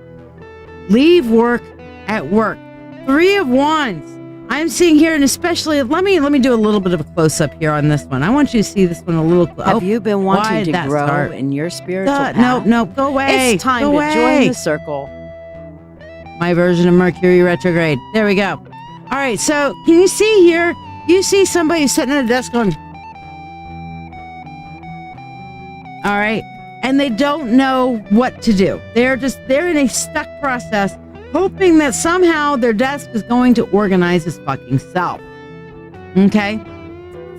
Leave work at work. Three of Wands. I'm seeing here, and especially, let me do a little bit of a close-up here on this one. I want you to see this one a little close. Have you been wanting to grow in your spiritual path? No, go away. It's time to join the circle. My version of Mercury retrograde. There we go. All right, so can you see here? You see somebody sitting at a desk going, all right, and they don't know what to do. They're in a stuck process, hoping that somehow their desk is going to organize its fucking self. Okay?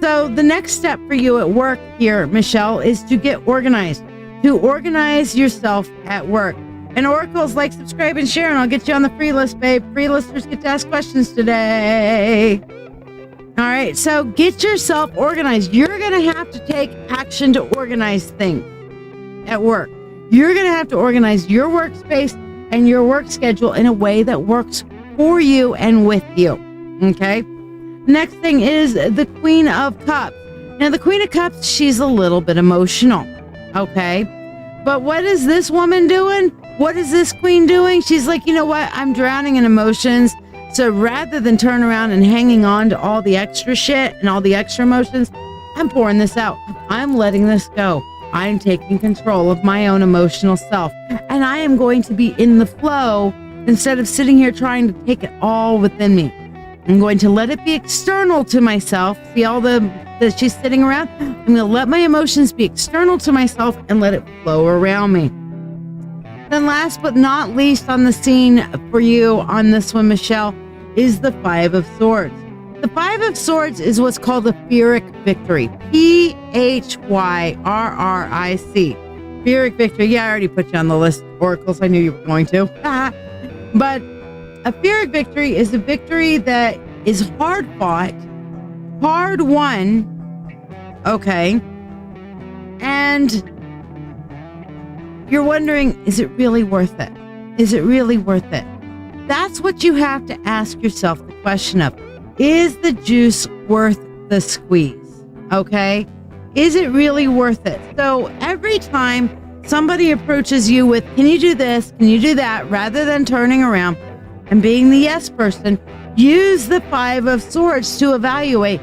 So the next step for you at work here, Michelle, is to get organized. To organize yourself at work. And oracles, like, subscribe, and share, and I'll get you on the free list, babe. Free listeners get to ask questions today. All right, so get yourself organized. You're going to have to take action to organize things at work. You're going to have to organize your workspace and your work schedule in a way that works for you and with you. Okay? Next thing is the Queen of Cups. Now, the Queen of Cups, she's a little bit emotional. Okay? But what is this woman doing? What is this queen doing? She's like, you know what? I'm drowning in emotions. So rather than turn around and hanging on to all the extra shit and all the extra emotions, I'm pouring this out. I'm letting this go. I'm taking control of my own emotional self. And I am going to be in the flow instead of sitting here trying to take it all within me. I'm going to let it be external to myself. See all that she's sitting around? I'm going to let my emotions be external to myself and let it flow around me. Then last but not least on the scene for you on this one, Michelle, is the Five of Swords. The Five of Swords is what's called the Pyrrhic victory. Phyrric. Pyrrhic victory. Yeah, I already put you on the list, oracles. I knew you were going to. But a Pyrrhic victory is a victory that is hard fought, hard won, okay? And you're wondering, is it really worth it? Is it really worth it? That's what you have to ask yourself the question of, is the juice worth the squeeze? Okay? Is it really worth it? So every time somebody approaches you with, can you do this? Can you do that? Rather than turning around and being the yes person, use the 5 of Swords to evaluate,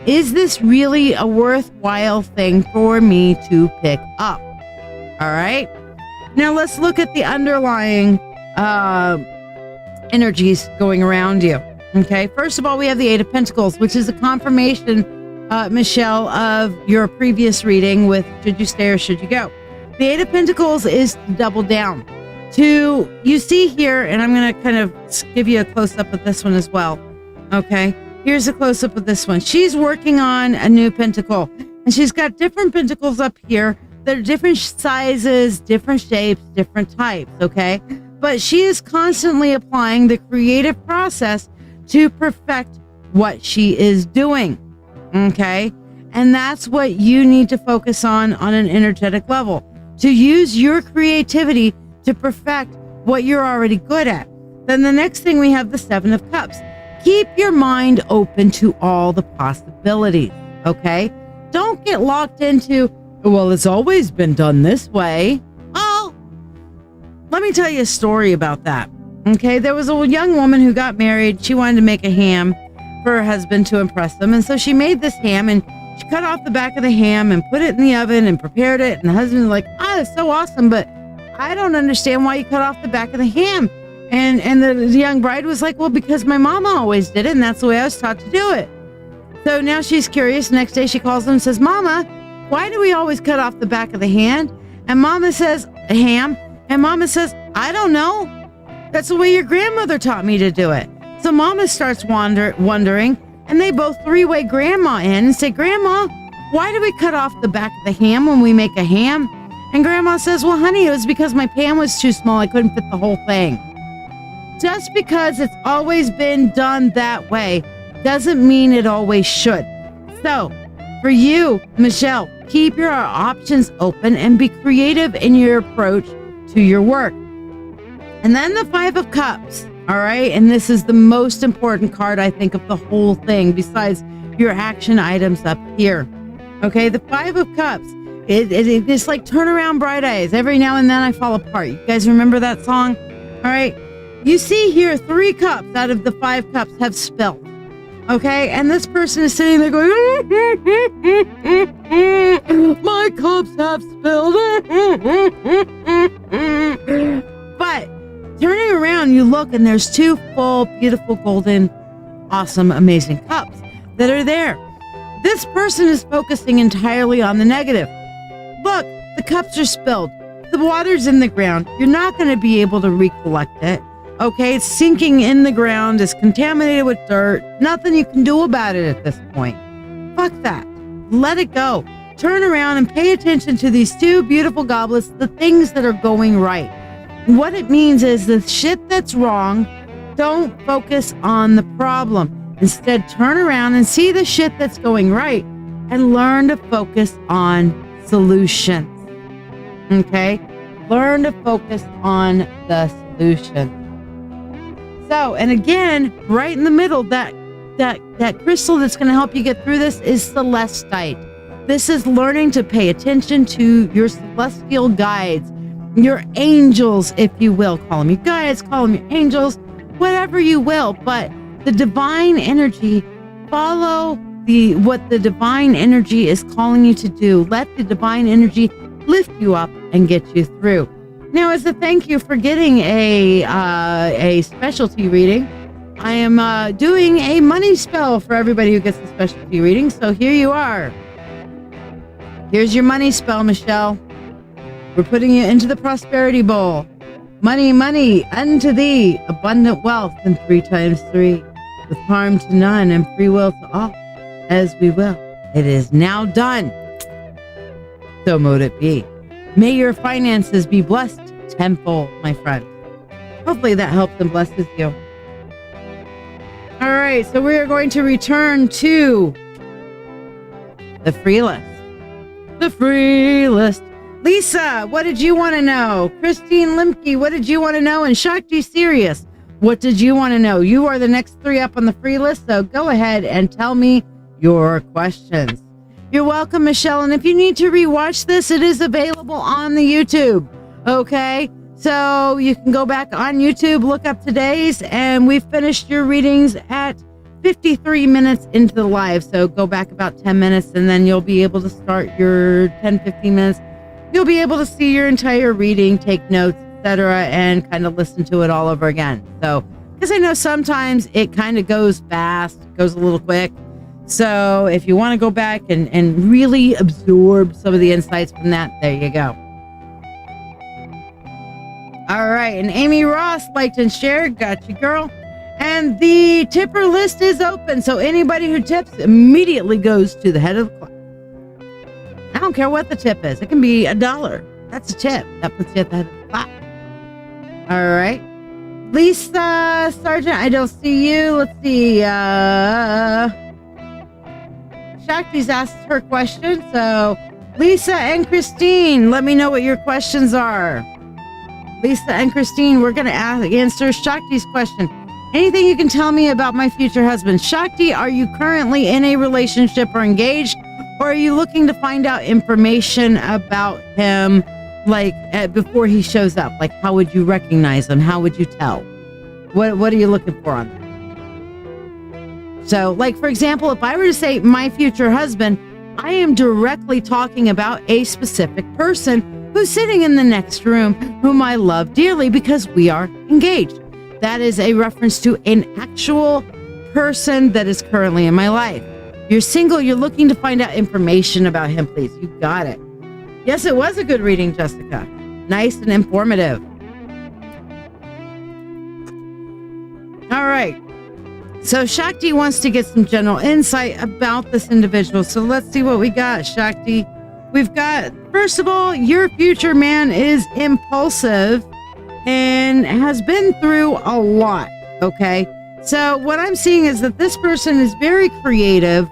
is this really a worthwhile thing for me to pick up? All right. Now let's look at the underlying energies going around you. Okay. First of all, we have the 8 of Pentacles, which is a confirmation, Michelle, of your previous reading with should you stay or should you go? The 8 of Pentacles is to double down. You see here, and I'm going to kind of give you a close-up of this one as well. Okay, here's a close-up of this one. She's working on a new pentacle, and she's got different pentacles up here that are different sizes, different shapes, different types, okay? But she is constantly applying the creative process to perfect what she is doing, okay? And that's what you need to focus on an energetic level, to use your creativity to perfect what you're already good at. Then the next thing we have the 7 of Cups. Keep your mind open to all the possibilities, okay? Don't get locked into, well, it's always been done this way. Oh, let me tell you a story about that, okay? There was a young woman who got married. She wanted to make a ham for her husband to impress him. And so she made this ham and she cut off the back of the ham and put it in the oven and prepared it. And the husband was like, it's so awesome, but I don't understand why you cut off the back of the ham. And the young bride was like, well, because my mama always did it, and that's the way I was taught to do it. So now she's curious. Next day she calls them and says, Mama, why do we always cut off the back of the hand? And Mama says, ham. And Mama says, I don't know. That's the way your grandmother taught me to do it. So Mama starts wondering, and they both three-way Grandma in and say, Grandma, why do we cut off the back of the ham when we make a ham? And Grandma says, well, honey, it was because my pan was too small. I couldn't fit the whole thing. Just because it's always been done that way doesn't mean it always should. So for you, Michelle, keep your options open and be creative in your approach to your work. And then the 5 of Cups. All right. And this is the most important card, I think, of the whole thing, besides your action items up here. Okay. The 5 of Cups. It's like turn around bright eyes. Every now and then I fall apart. You guys remember that song? All right. You see here 3 cups out of the 5 cups have spilled. Okay. And this person is sitting there going, my cups have spilled. But turning around, you look and there's 2 full, beautiful, golden, awesome, amazing cups that are there. This person is focusing entirely on the negative. Look, the cups are spilled. The water's in the ground. You're not going to be able to recollect it. Okay, it's sinking in the ground. It's contaminated with dirt. Nothing you can do about it at this point. Fuck that. Let it go. Turn around and pay attention to these 2 beautiful goblets, the things that are going right. What it means is the shit that's wrong, don't focus on the problem. Instead, turn around and see the shit that's going right and learn to focus on solutions. Okay? Learn to focus on the solution. So, and again, right in the middle, that crystal that's going to help you get through this is celestite. This is learning to pay attention to your celestial guides, your angels, if you will. Call them your guides, call them your angels, whatever you will. But the divine energy, follow what the divine energy is calling you to do. Let the divine energy lift you up and get you through. Now, as a thank you for getting a specialty reading, I am doing a money spell for everybody who gets the specialty reading. So here you are. Here's your money spell, Michelle. We're putting you into the prosperity bowl. Money, money, unto thee, abundant wealth, and 3 times 3, with harm to none and free will to all, as we will. It is now done. So mote it be. May your finances be blessed tenfold, my friend. Hopefully that helps and blesses you. All right, so we are going to return to the free list. The free list. Lisa, what did you want to know? Christine Limke, what did you want to know? And Shakti Sirius, What did you want to know? You are the next 3 up on the free list, so go ahead and tell me your questions. You're welcome, Michelle. And if you need to rewatch this, it is available on the YouTube. Okay? So you can go back on YouTube, look up today's, and we've finished your readings at 53 minutes into the live. So go back about 10 minutes and then you'll be able to start your 10, 15 minutes. You'll be able to see your entire reading, take notes, etc., and kind of listen to it all over again. So, because I know sometimes it kind of goes fast, goes a little quick. So if you want to go back and really absorb some of the insights from that, there you go. All right. And Amy Ross liked and shared. Got you, girl. And the tipper list is open. So anybody who tips immediately goes to the head of the class. I don't care what the tip is. It can be $1. That's a tip. That puts you at the head of the class. All right. Lisa Sargent, I don't see you. Let's see. Shakti's asked her question. So Lisa and Christine, let me know what your questions are. Lisa and Christine, we're going to answer Shakti's question. Anything you can tell me about my future husband? Shakti, are you currently in a relationship or engaged? Or are you looking to find out information about him, like before he shows up? Like, how would you recognize him? How would you tell? What are you looking for on that? So, like, for example, if I were to say my future husband, I am directly talking about a specific person who's sitting in the next room, whom I love dearly because we are engaged. That is a reference to an actual person that is currently in my life. You're single, you're looking to find out information about him, please. You got it. Yes, it was a good reading, Jessica. Nice and informative. All right. So Shakti wants to get some general insight about this individual. So let's see what we got, Shakti. We've got, first of all, your future man is impulsive and has been through a lot, okay? So what I'm seeing is that this person is very creative,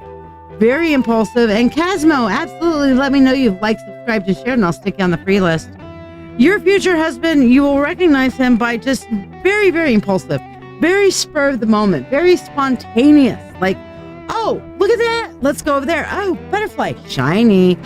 very impulsive, and Casmo, absolutely let me know you've liked, subscribed, and shared, and I'll stick you on the free list. Your future husband, you will recognize him by just very, very impulsive, very spur of the moment, very spontaneous, like, oh, look at that, let's go over there. Oh, butterfly, shiny.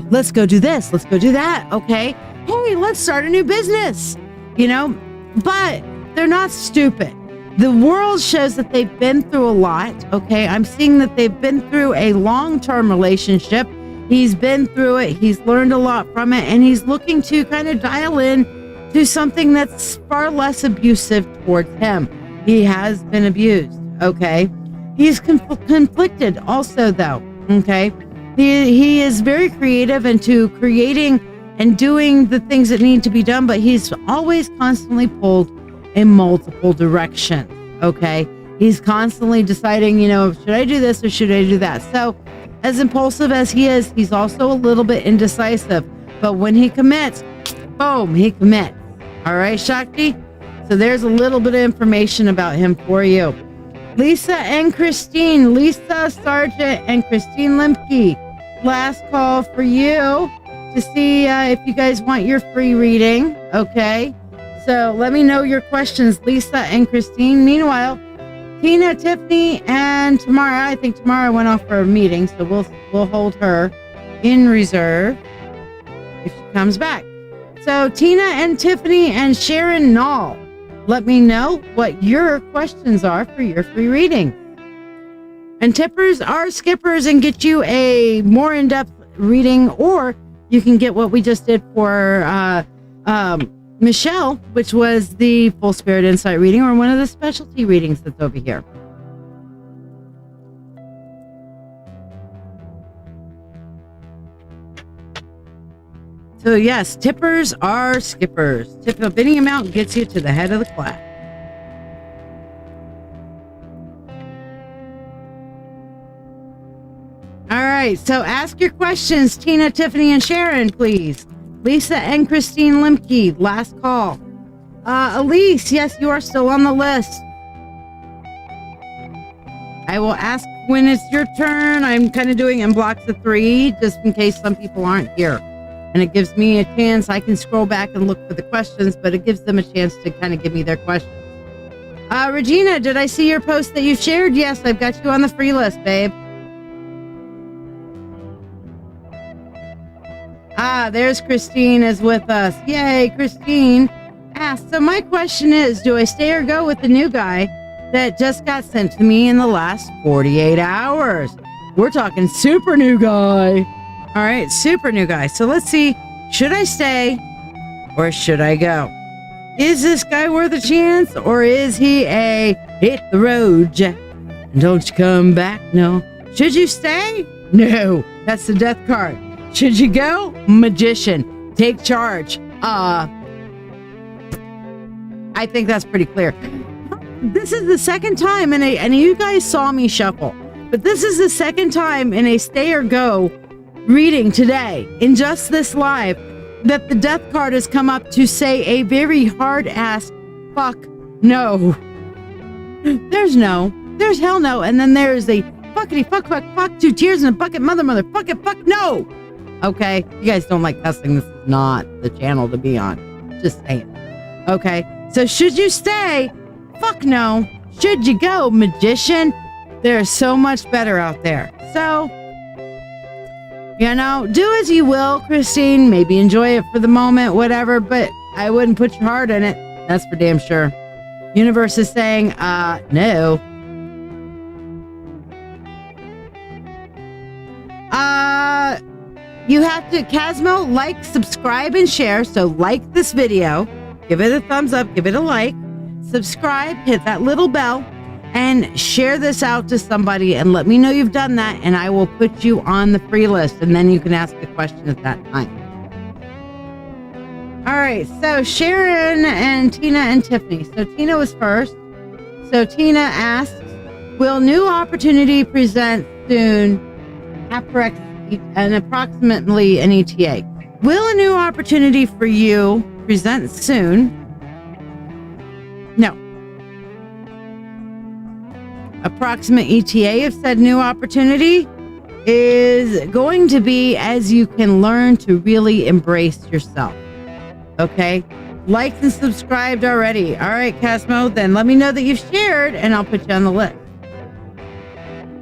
Let's go do this, let's go do that, okay? Hey, let's start a new business, you know? But they're not stupid. The world shows that they've been through a lot, okay? I'm seeing that they've been through a long-term relationship. He's been through it. He's learned a lot from it, and he's looking to kind of dial in to something that's far less abusive towards him. He has been abused, okay? He's conflicted also, though, okay? He is very creative into creating and doing the things that need to be done, but he's always constantly pulled in multiple directions, okay? He's constantly deciding, you know, should I do this or should I do that? So as impulsive as he is, he's also a little bit indecisive, but when he commits, boom, he commits. All right, Shakti? So there's a little bit of information about him for you. Lisa and Christine, Lisa Sargent and Christine Lemke, last call for you to see if you guys want your free reading, okay? So let me know your questions, Lisa and Christine. Meanwhile, Tina, Tiffany, and Tamara. I think Tamara went off for a meeting, so we'll hold her in reserve if she comes back. So Tina and Tiffany and Sharon Nall, let me know what your questions are for your free reading. And tippers are skippers and get you a more in-depth reading, or you can get what we just did for Michelle, which was the full spirit insight reading, or one of the specialty readings that's over here. So yes, tippers are skippers. Tip of any amount gets you to the head of the class. All right, so ask your questions, Tina, Tiffany, and Sharon, please. Lisa and Christine Lemke, last call. Elise, yes, you are still on the list. I will ask when it's your turn. I'm kind of doing in blocks of 3, just in case some people aren't here. And it gives me a chance. I can scroll back and look for the questions, but it gives them a chance to kind of give me their questions. Regina, did I see your post that you shared? Yes, I've got you on the free list, babe. There's Christine is with us. Yay, Christine asked. So my question is, do I stay or go with the new guy that just got sent to me in the last 48 hours? We're talking super new guy. All right, super new guy. So let's see, should I stay or should I go? Is this guy worth a chance, or is he a hit the road, Jack, and don't you come back? No. Should you stay? No. That's the death card. Should you go? Magician. Take charge. I think that's pretty clear. This is the second time, and you guys saw me shuffle, but this is the second time in a stay or go reading today, in just this live, that the death card has come up to say a very hard ass fuck no. There's no. There's hell no. And then there's a fuckity fuck, 2 tears in a bucket, mother, fuck it, fuck no. Okay. You guys don't like cussing. This is not the channel to be on. Just saying. Okay. So should you stay? Fuck no. Should you go? Magician. There's so much better out there. So, you know, do as you will, Christine. Maybe enjoy it for the moment, whatever, but I wouldn't put your heart in it. That's for damn sure. Universe is saying, no. You have to, Casmo, like, subscribe, and share. So like this video, give it a thumbs up, give it a like, subscribe, hit that little bell, and share this out to somebody and let me know you've done that, and I will put you on the free list, and then you can ask a question at that time. All right, so Sharon and Tina and Tiffany. So Tina was first. So Tina asks, will new opportunity present soon? And approximately an ETA. Will a new opportunity for you present soon? No. Approximate ETA of said new opportunity is going to be as you can learn to really embrace yourself. Okay? Liked and subscribed already. All right, Casmo, then let me know that you've shared and I'll put you on the list.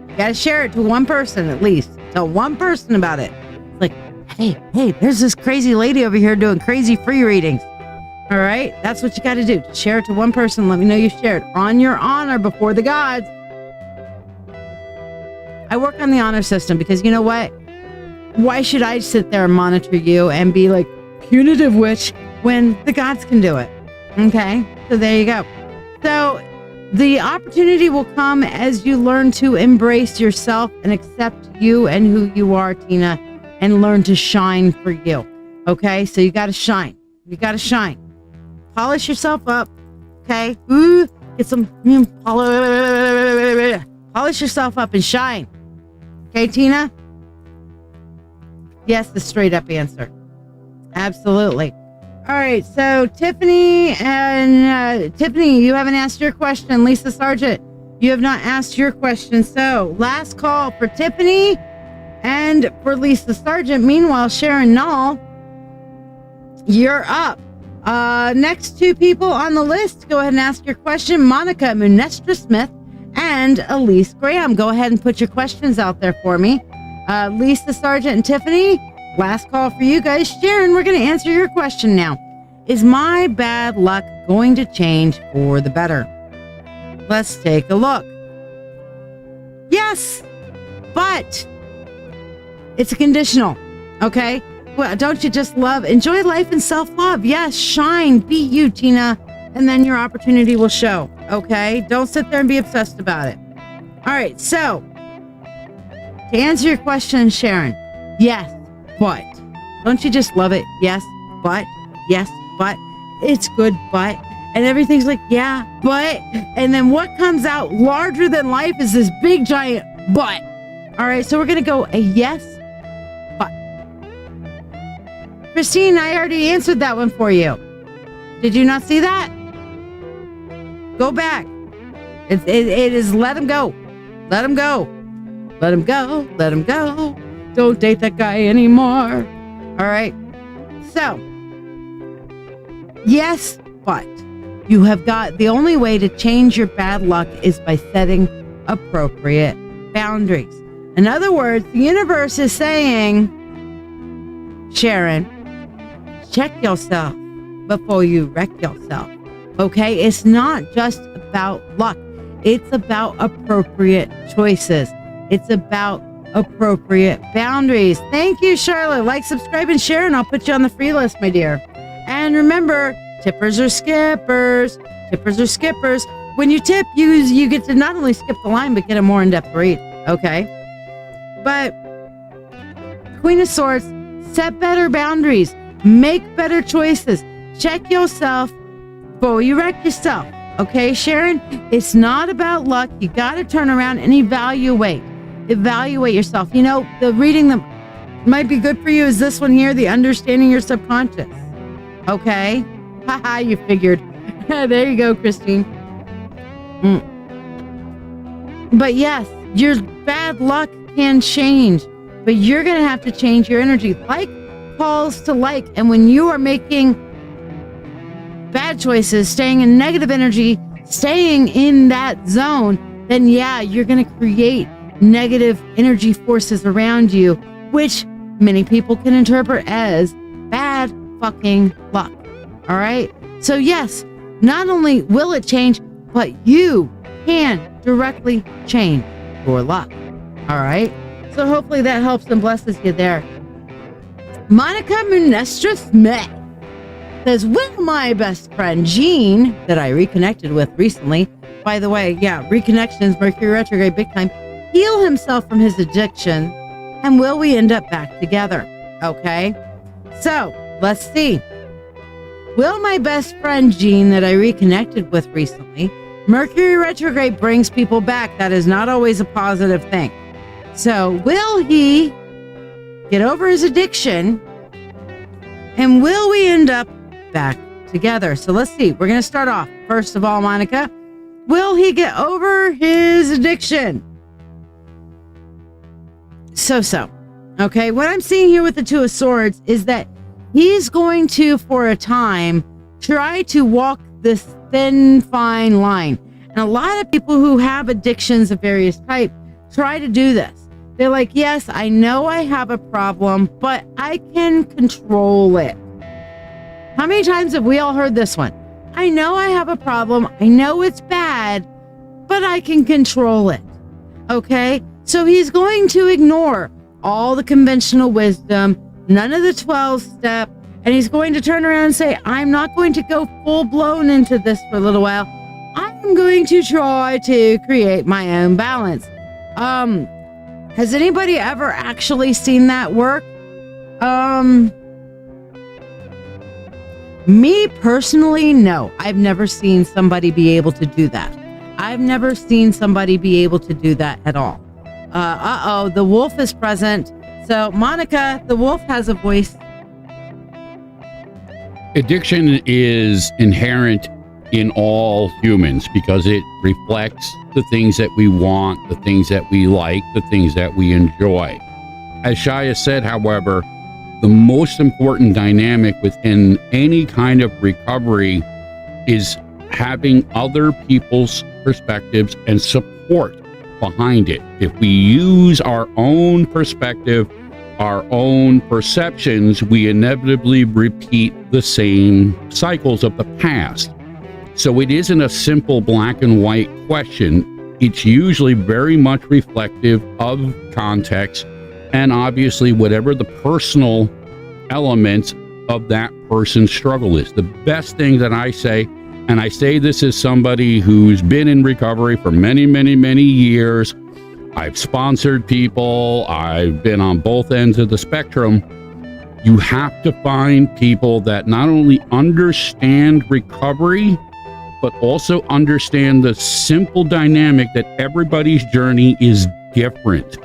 You gotta share it to one person at least. Tell one person about it. It's like, hey, there's this crazy lady over here doing crazy free readings. All right? That's what you got to do. Share it to one person. Let me know you shared. On your honor before the gods. I work on the honor system because you know what? Why should I sit there and monitor you and be like punitive witch when the gods can do it? Okay? So there you go. So the opportunity will come as you learn to embrace yourself and accept you and who you are, Tina, and learn to shine for you. Okay? So you got to shine. You got to shine. Polish yourself up. Okay? Ooh, get some polish yourself up and shine. Okay, Tina? Yes, the straight up answer. Absolutely. All right, so Tiffany, you haven't asked your question. Lisa Sargent, you have not asked your question. So last call for Tiffany and for Lisa Sargent. Meanwhile, Sharon Null, you're up. Next 2 people on the list, go ahead and ask your question. Monica Munestra Smith and Elise Graham. Go ahead and put your questions out there for me. Lisa Sargent and Tiffany, last call for you guys. Sharon, we're going to answer your question now. Is my bad luck going to change for the better? Let's take a look. Yes, but it's a conditional, okay? Well, don't you just enjoy life and self-love? Yes, shine, be you, Tina, and then your opportunity will show, okay? Don't sit there and be obsessed about it. All right, so to answer your question, Sharon, yes, but. Don't you just love it? Yes, but. Yes, but. It's good, but. And everything's like, yeah, but. And then what comes out larger than life is this big, giant but. All right, so we're going to go a yes, but. Christine, I already answered that one for you. Did you not see that? Go back. It is let him go. Let him go. Let him go. Let him go. Don't date that guy anymore. All right. So, yes, but. You have got, the only way to change your bad luck is by setting appropriate boundaries. In other words, the universe is saying, Sharon, check yourself before you wreck yourself. Okay? It's not just about luck. It's about appropriate choices. It's about appropriate boundaries. Thank you, Charlotte. Like, subscribe, and share, and I'll put you on the free list, my dear. And remember, tippers are skippers. Tippers are skippers. When you tip, you get to not only skip the line, but get a more in-depth read. Okay? But Queen of Swords, set better boundaries. Make better choices. Check yourself before you wreck yourself. Okay, Sharon? It's not about luck. You got to turn around and evaluate. Evaluate yourself. You know, the reading that might be good for you is this one here, the understanding your subconscious. Okay? Haha, you figured. There you go, Christine. But yes, your bad luck can change, but you're going to have to change your energy. Like calls to like, and when you are making bad choices, staying in negative energy, staying in that zone, then yeah, you're going to create negative energy forces around you, which many people can interpret as bad fucking luck. All right? So yes, not only will it change, but you can directly change your luck. All right? So hopefully that helps and blesses you there. Monica Munestra Smith says, will my best friend Jean, that I reconnected with recently, by the way, yeah, reconnections, Mercury retrograde, big time, heal himself from his addiction, and will we end up back together? Okay, so let's see. Will my best friend Jean, that I reconnected with recently, Mercury retrograde brings people back. That is not always a positive thing. So will he get over his addiction, and will we end up back together? So let's see. We're going to start off. First of all, Monica, will he get over his addiction? So. Okay, what I'm seeing here with the Two of Swords is that he's going to, for a time, try to walk this thin, fine line. And a lot of people who have addictions of various types try to do this. They're like, yes, I know I have a problem, but I can control it. How many times have we all heard this one? I know I have a problem. I know it's bad, but I can control it. Okay? So he's going to ignore all the conventional wisdom, none of the 12-step, and he's going to turn around and say, I'm not going to go full-blown into this for a little while. I'm going to try to create my own balance. Has anybody ever actually seen that work? Me personally, no. I've never seen somebody be able to do that. I've never seen somebody be able to do that at all. The wolf is present. So, Monica, the wolf has a voice. Addiction is inherent in all humans because it reflects the things that we want, the things that we like, the things that we enjoy. As Shiya said, however, the most important dynamic within any kind of recovery is having other people's perspectives and support behind it. If we use our own perspective, our own perceptions, we inevitably repeat the same cycles of the past. So it isn't a simple black and white question. It's usually very much reflective of context and obviously whatever the personal elements of that person's struggle is. The best thing that I say, and I say this as somebody who's been in recovery for many, many, many years. I've sponsored people. I've been on both ends of the spectrum. You have to find people that not only understand recovery, but also understand the simple dynamic that everybody's journey is different.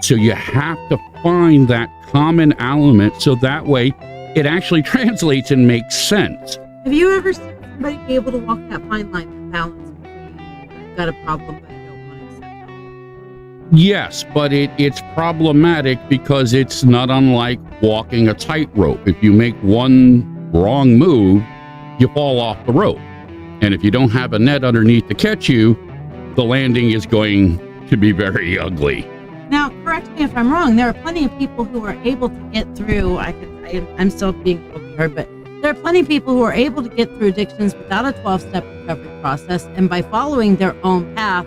So you have to find that common element so that way it actually translates and makes sense. Have you ever seen somebody be able to walk that fine line of balance between I've got a problem but I don't want to accept help? Yes, but it's problematic because it's not unlike walking a tightrope. If you make one wrong move, you fall off the rope. And if you don't have a net underneath to catch you, the landing is going to be very ugly. Now, correct me if I'm wrong. There are plenty of people who are able to get through. I'm still being overheard, but there are plenty of people who are able to get through addictions without a 12-step recovery process and by following their own path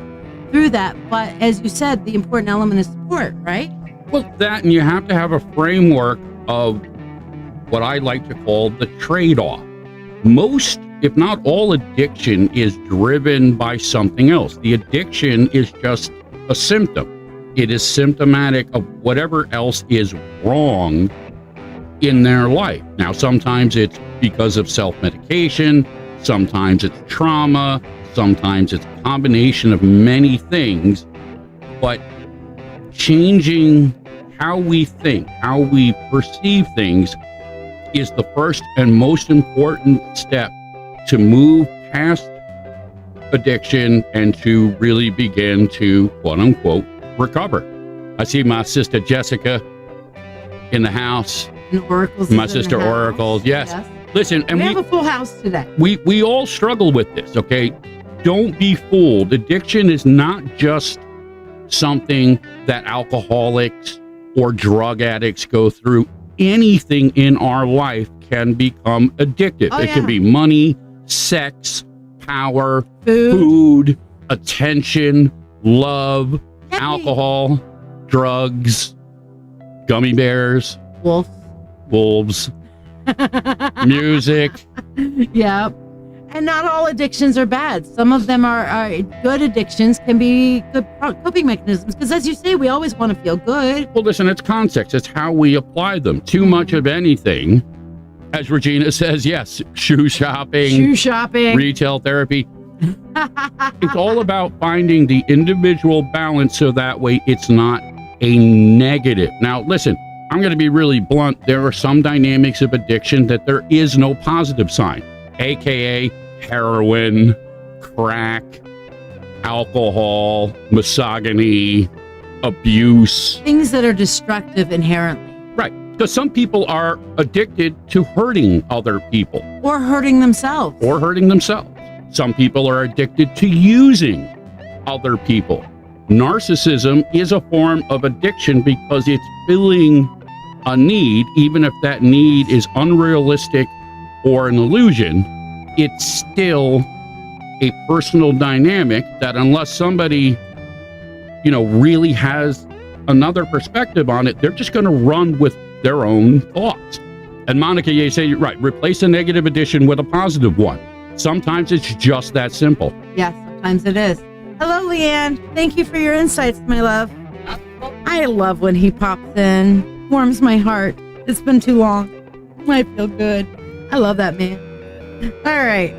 through that. But as you said, the important element is support, right? Well, that, and you have to have a framework of what I like to call the trade-off. Most, if not all, addiction is driven by something else. The addiction is just a symptom. It is symptomatic of whatever else is wrong in their life. Now, sometimes it's because of self-medication, sometimes it's trauma, sometimes it's a combination of many things, but changing how we think, how we perceive things is the first and most important step to move past addiction and to really begin to, quote unquote, recover. I see my sister Jessica in the house. And Oracle's My is in sister the house. Oracle's, yes. Listen, and we have a full house today. we all struggle with this, okay? Don't be fooled. Addiction is not just something that alcoholics or drug addicts go through. Anything in our life can become addictive. Oh, It can be money, sex, power, Food. food, attention, love, Yay. alcohol, drugs, gummy bears, wolves, music. Yep. And not all addictions are bad. Some of them are good addictions, can be good coping mechanisms. Because as you say, we always want to feel good. Well, listen, it's context. It's how we apply them. Too much of anything, as Regina says, yes, shoe shopping, retail therapy. It's all about finding the individual balance so that way it's not a negative. Now, listen, I'm going to be really blunt. There are some dynamics of addiction that there is no positive sign, aka heroin, crack, alcohol, misogyny, abuse. Things that are destructive inherently. Right. Because some people are addicted to hurting other people. Or hurting themselves. Some people are addicted to using other people. Narcissism is a form of addiction because it's filling a need, even if that need is unrealistic or an illusion. It's still a personal dynamic that unless somebody, really has another perspective on it, they're just going to run with their own thoughts. And Monica, you say, right, replace a negative addiction with a positive one. Sometimes it's just that simple. Yes, sometimes it is. Hello, Leanne. Thank you for your insights, my love. I love when he pops in. Warms my heart. It's been too long. I feel good. I love that man. All right.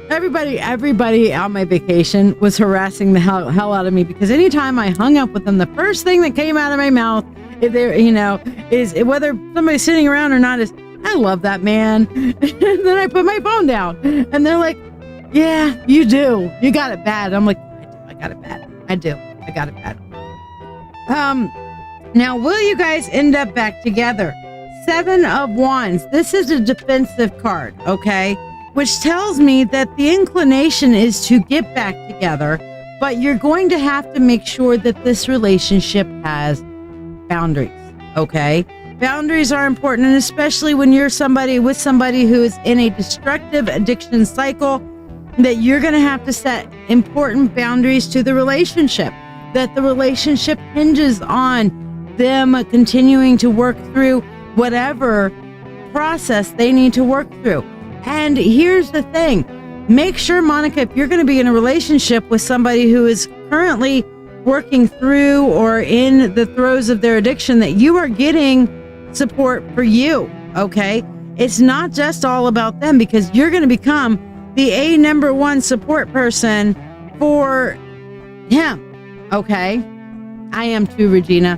Everybody on my vacation was harassing the hell out of me because anytime I hung up with them, the first thing that came out of my mouth, is whether somebody's sitting around or not, is, I love that man. And then I put my phone down and they're like, yeah, you do. You got it bad. I'm like, I got it bad. I do. I got it bad. Now, will you guys end up back together? 7 of Wands. This is a defensive card, okay? Which tells me that the inclination is to get back together, but you're going to have to make sure that this relationship has boundaries, okay? Boundaries are important, and especially when you're with somebody who is in a destructive addiction cycle, that you're going to have to set important boundaries to the relationship, that the relationship hinges on them continuing to work through whatever process they need to work through. And here's the thing. Make sure, Monica, if you're going to be in a relationship with somebody who is currently working through or in the throes of their addiction, that you are getting support for you, okay? It's not just all about them, because you're going to become the number one support person for him, okay? I am too, Regina.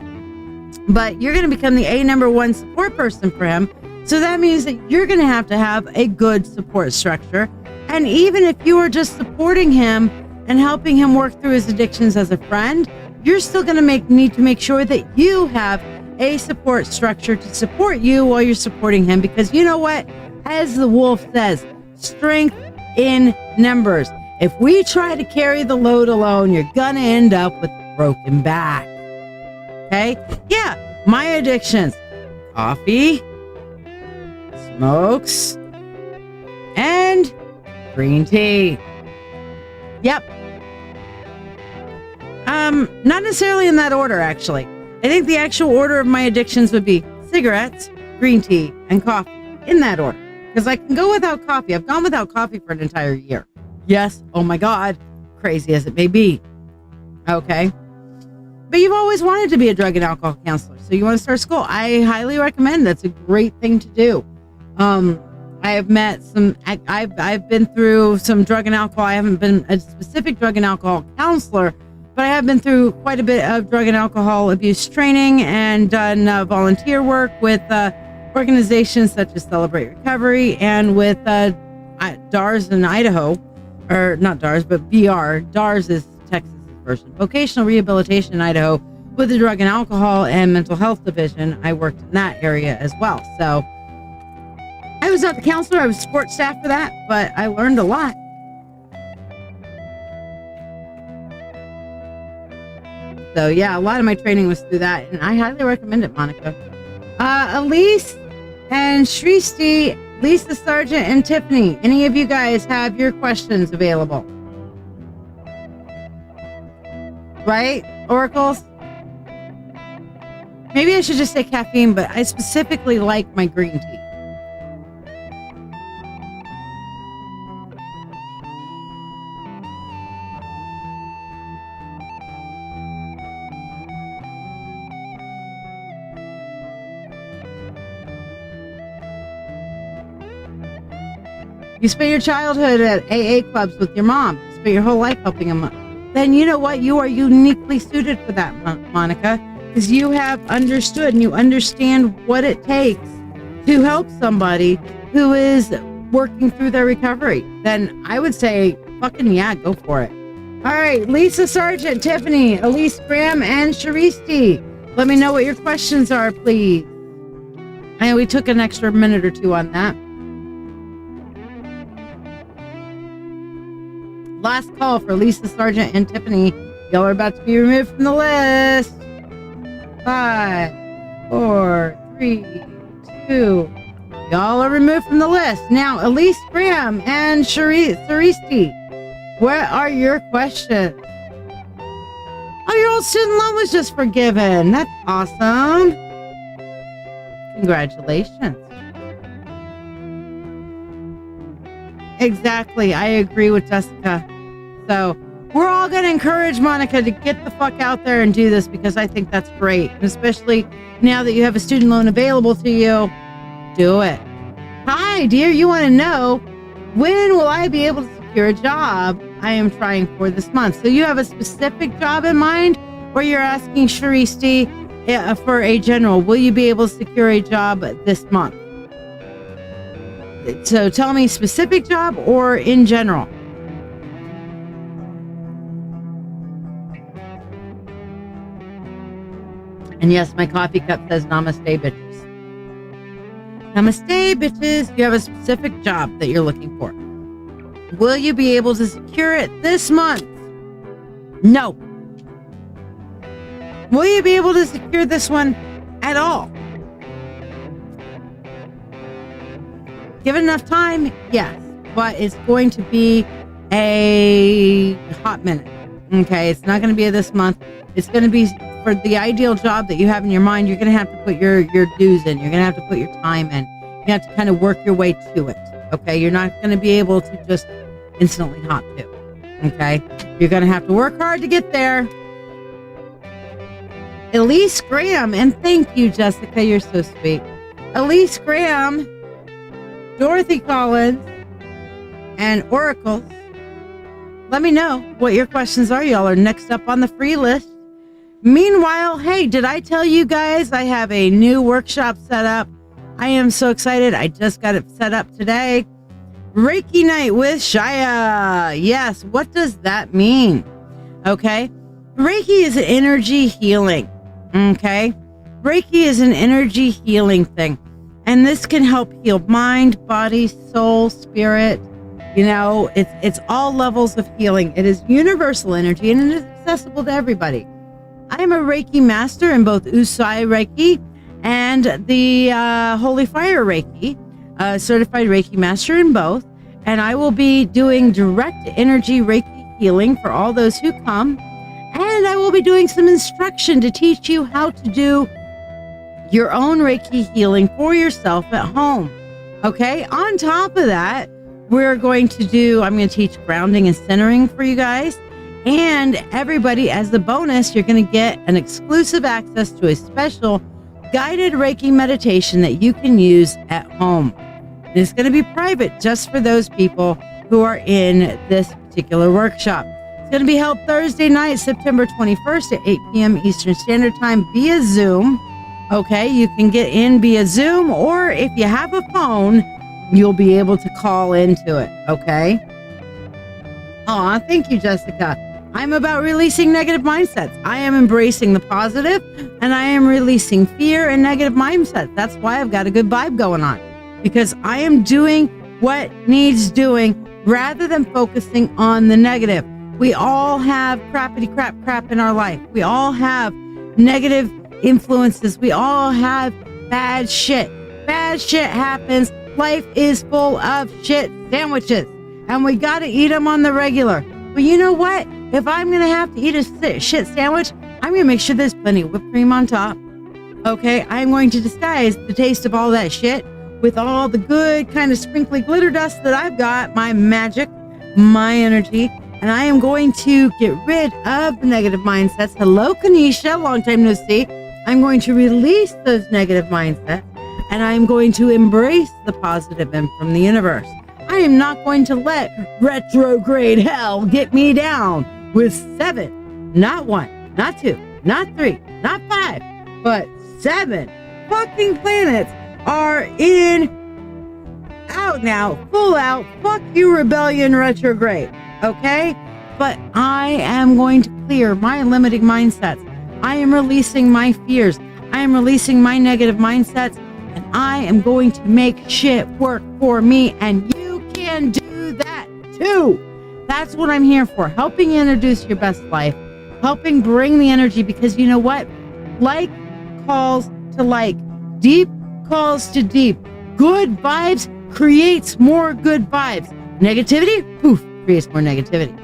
But you're going to become the number one support person for him. So that means that you're going to have a good support structure. And even if you are just supporting him and helping him work through his addictions as a friend, you're still going to need to make sure that you have a support structure to support you while you're supporting him. Because you know what? As the wolf says, strength in numbers. If we try to carry the load alone, you're gonna end up with a broken back. Okay? Yeah, my addictions: coffee, smokes, and green tea. Yep. Not necessarily in that order, actually. I think the actual order of my addictions would be cigarettes, green tea, and coffee, in that order. Because I can go without coffee. I've gone without coffee for an entire year. Yes, oh my God, crazy as it may be. Okay. But you've always wanted to be a drug and alcohol counselor, so you want to start school. I highly recommend. That's a great thing to do. I have met some, I've been through some drug and alcohol. I haven't been a specific drug and alcohol counselor, but I have been through quite a bit of drug and alcohol abuse training and done volunteer work with organizations such as Celebrate Recovery and with DARS in Idaho, or not DARS, but VR. DARS is Texas' version. Vocational Rehabilitation in Idaho with the Drug and Alcohol and Mental Health Division. I worked in that area as well. So I was not the counselor. I was support staff for that, but I learned a lot. So yeah, a lot of my training was through that, and I highly recommend it, Monica. Elise and Shristi, Lisa Sargent and Tiffany, any of you guys have your questions available? Right? Oracles? Maybe I should just say caffeine, but I specifically like my green tea. You spent your childhood at AA clubs with your mom. You spent your whole life helping them. Then you know what? You are uniquely suited for that, Monica, because you have understood and you understand what it takes to help somebody who is working through their recovery. Then I would say, fucking yeah, go for it. All right, Lisa Sargent, Tiffany, Elise Graham, and Sharisti. Let me know what your questions are, please. And we took an extra minute or two on that. Last call for Lisa Sargent and Tiffany. Y'all are about to be removed from the list. 5, 4, 3, 2. Y'all are removed from the list. Now, Elise Graham and Saristi, what are your questions? Oh, your old student loan was just forgiven. That's awesome. Congratulations. Exactly. I agree with Jessica. So we're all going to encourage Monica to get the fuck out there and do this, because I think that's great. And especially now that you have a student loan available to you, do it. Hi, dear. You want to know, when will I be able to secure a job I am trying for this month? So you have a specific job in mind, or you're asking Sharisti for a general, will you be able to secure a job this month? So tell me specific job or in general. And yes, my coffee cup says namaste, bitches. Namaste, bitches. You have a specific job that you're looking for. Will you be able to secure it this month? No. Will you be able to secure this one at all? Given enough time, yes, but it's going to be a hot minute. Okay, it's not going to be this month. It's going to be for the ideal job that you have in your mind. You're going to have to put your dues in. You're going to have to put your time in. You have to kind of work your way to it. Okay, you're not going to be able to just instantly hop to. Okay, you're going to have to work hard to get there. Elise Graham, and thank you, Jessica. You're so sweet. Elise Graham, Dorothy Collins, and Oracles. Let me know what your questions are. Y'all are next up on the free list. Meanwhile, hey, did I tell you guys I have a new workshop set up? I am so excited. I just got it set up today. Reiki Night with Shiya. Yes, what does that mean? Okay. Reiki is energy healing. Okay. Reiki is an energy healing thing. And this can help heal mind, body, soul, spirit, It's all levels of healing. It is universal energy and it is accessible to everybody. I am a Reiki master in both Usui Reiki and the Holy Fire Reiki, certified Reiki master in both. And I will be doing direct energy Reiki healing for all those who come. And I will be doing some instruction to teach you how to do your own Reiki healing for yourself at home. Okay. On top of that, I'm going to teach grounding and centering for you guys. And everybody, as the bonus, you're going to get an exclusive access to a special guided Reiki meditation that you can use at home. It's going to be private just for those people who are in this particular workshop. It's going to be held Thursday night, September 21st at 8 p.m. Eastern Standard Time via Zoom. Okay, you can get in via Zoom, or if you have a phone, you'll be able to call into it. Okay. Aw, thank you, Jessica. I'm about releasing negative mindsets. I am embracing the positive, and I am releasing fear and negative mindsets. That's why I've got a good vibe going on, because I am doing what needs doing rather than focusing on the negative. We all have crappity crap in our life. We all have negative influences. We all have bad shit. Bad shit happens. Life is full of shit sandwiches, and we got to eat them on the regular. But you know what? If I'm going to have to eat a shit sandwich, I'm going to make sure there's plenty of whipped cream on top. Okay? I'm going to disguise the taste of all that shit with all the good kind of sprinkly glitter dust that I've got, my magic, my energy, and I am going to get rid of the negative mindsets. Hello, Kanisha. Long time no see. I'm going to release those negative mindsets, and I'm going to embrace the positive from the universe. I am not going to let retrograde hell get me down with 7, not 1, not 2, not 3, not 5, but 7 fucking planets are out now, full out, fuck you rebellion retrograde, okay? But I am going to clear my limiting mindsets. I am releasing my fears. I am releasing my negative mindsets, and I am going to make shit work for me, and you can do that too. That's what I'm here for, helping you introduce your best life, helping bring the energy, because you know what? Like calls to like, deep calls to deep. Good vibes creates more good vibes. Negativity, poof, creates more negativity.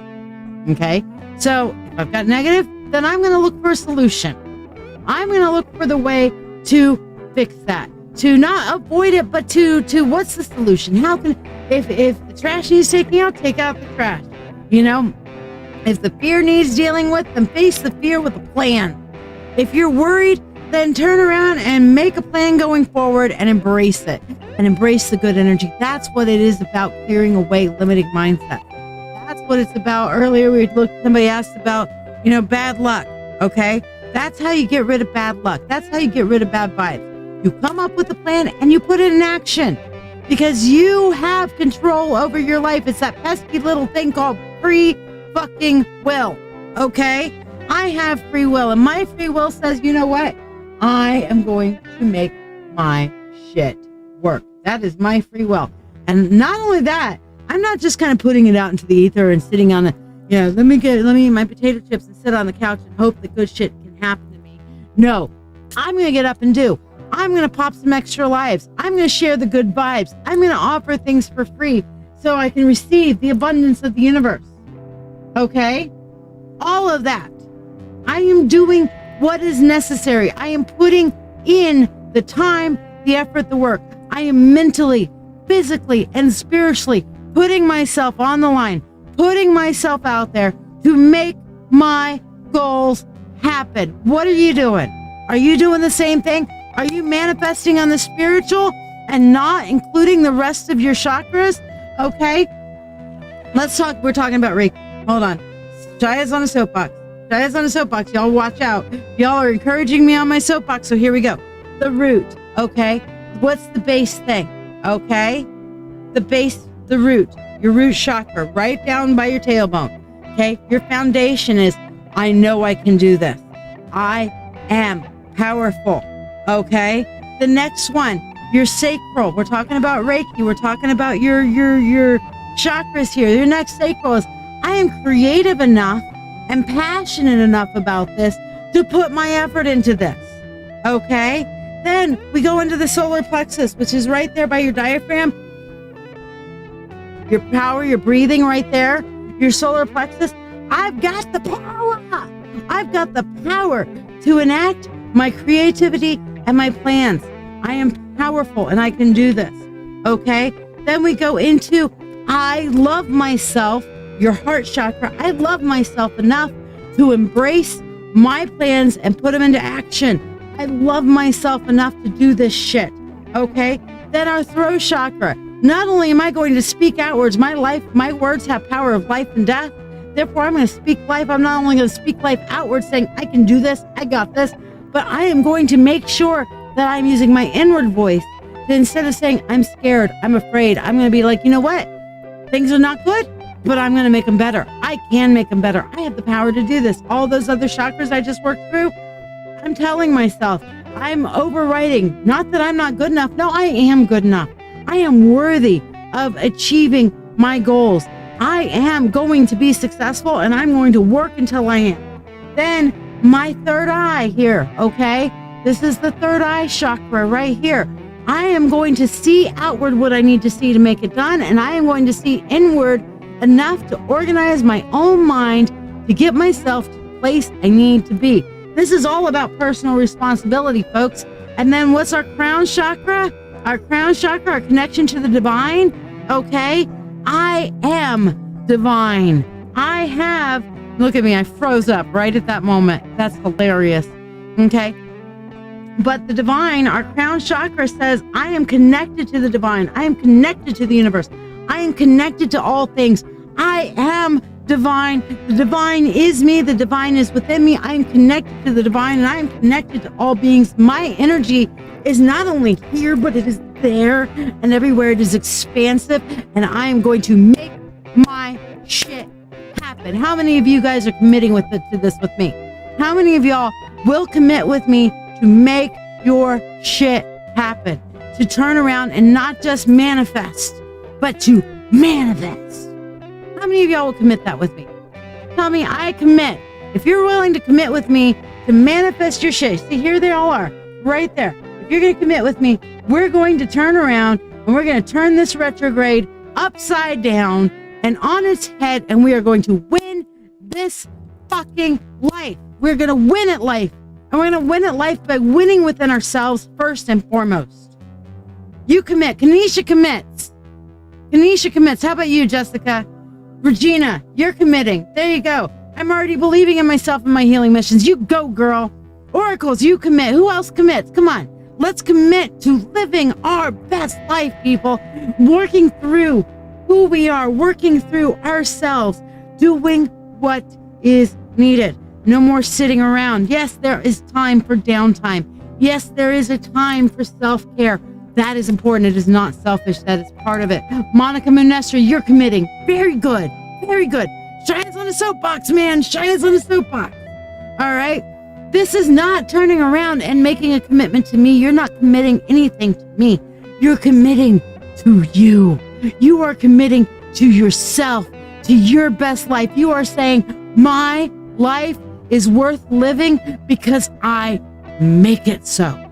Okay? So if I've got negative, then I'm going to look for a solution. I'm going to look for the way to fix that. To not avoid it, but to what's the solution? How can, if the trash needs taking out, take out the trash. If the fear needs dealing with, then face the fear with a plan. If you're worried, then turn around and make a plan going forward and embrace it. And embrace the good energy. That's what it is about, clearing away limiting mindset. That's what it's about. Earlier, somebody asked about, bad luck. Okay? That's how you get rid of bad luck. That's how you get rid of bad vibes. You come up with a plan and you put it in action, because you have control over your life. It's that pesky little thing called free fucking will. Okay? I have free will, and my free will says, you know what? I am going to make my shit work. That is my free will. And not only that, I'm not just kind of putting it out into the ether and sitting on let me eat my potato chips and sit on the couch and hope that good shit can happen to me. No, I'm going to get up and do. I'm going to pop some extra lives. I'm going to share the good vibes. I'm going to offer things for free so I can receive the abundance of the universe. Okay? All of that. I am doing what is necessary. I am putting in the time, the effort, the work. I am mentally, physically, and spiritually putting myself on the line, putting myself out there to make my goals happen. What are you doing? Are you doing the same thing? Are you manifesting on the spiritual and not including the rest of your chakras? Okay. Let's talk. We're talking about Reiki. Hold on. Shiya's on a soapbox. Shiya's on a soapbox. Y'all watch out. Y'all are encouraging me on my soapbox. So here we go. The root. Okay. What's the base thing? Okay. The base, the root, your root chakra, right down by your tailbone. Okay. Your foundation is, I know I can do this. I am powerful. Okay. The next one, your sacral. We're talking about Reiki. We're talking about your chakra is here. Your next sacral is, I am creative enough and passionate enough about this to put my effort into this. Okay? Then we go into the solar plexus, which is right there by your diaphragm. Your power, your breathing right there. Your solar plexus. I've got the power. I've got the power to enact my creativity and my plans. I am powerful and I can do this. Okay? Then we go into, I love myself, your heart chakra. I love myself enough to embrace my plans and put them into action. I love myself enough to do this shit. Okay? Then our throat chakra. Not only am I going to speak outwards, my words have power of life and death. Therefore, I'm going to speak life. I'm not only going to speak life outward, saying, I can do this, I got this, but I am going to make sure that I'm using my inward voice. That instead of saying, I'm scared, I'm afraid, I'm going to be like, you know what? Things are not good, but I'm going to make them better. I can make them better. I have the power to do this. All those other chakras I just worked through, I'm telling myself, I'm overriding. Not that I'm not good enough. No, I am good enough. I am worthy of achieving my goals. I am going to be successful and I'm going to work until I am. Then my third eye here, okay? This is the third eye chakra right here. I am going to see outward what I need to see to make it done, and I am going to see inward enough to organize my own mind to get myself to the place I need to be. This is all about personal responsibility, folks. And then what's our crown chakra? Our crown chakra, our connection to the divine, okay? I am divine. I have, look at me, I froze up right at that moment. That's hilarious, okay? But the divine, our crown chakra says, I am connected to the divine. I am connected to the universe. I am connected to all things. I am divine. The divine is me. The divine is within me. I am connected to the divine and I am connected to all beings. My energy is not only here, but it is there and everywhere. It is expansive and I am going to make my shit happen. How many of you guys are committing to this with me? How many of y'all will commit with me to make your shit happen? To turn around and not just manifest, but to manifest. How many of y'all will commit that with me? Tell me, I commit. If you're willing to commit with me to manifest your shit, see, here they all are, right there. If you're going to commit with me, we're going to turn around and we're going to turn this retrograde upside down and on its head, and we are going to win this fucking life. We're going to win at life. And we're going to win at life by winning within ourselves first and foremost. You commit. Kanisha commits. Kanisha commits. How about you, Jessica? Regina, you're committing. There you go. I'm already believing in myself and my healing missions. You go, girl. Oracles, you commit. Who else commits? Come on. Let's commit to living our best life, people. Working through who we are. Working through ourselves. Doing what is needed. No more sitting around. Yes, there is time for downtime. Yes, there is a time for self-care. That is important. It is not selfish. That is part of it. Monica Munestra, you're committing. Very good. Very good. Shia's on a soapbox, man. Shia's on a soapbox. All right. This is not turning around and making a commitment to me. You're not committing anything to me. You're committing to you. You are committing to yourself, to your best life. You are saying, my life is worth living because I make it so.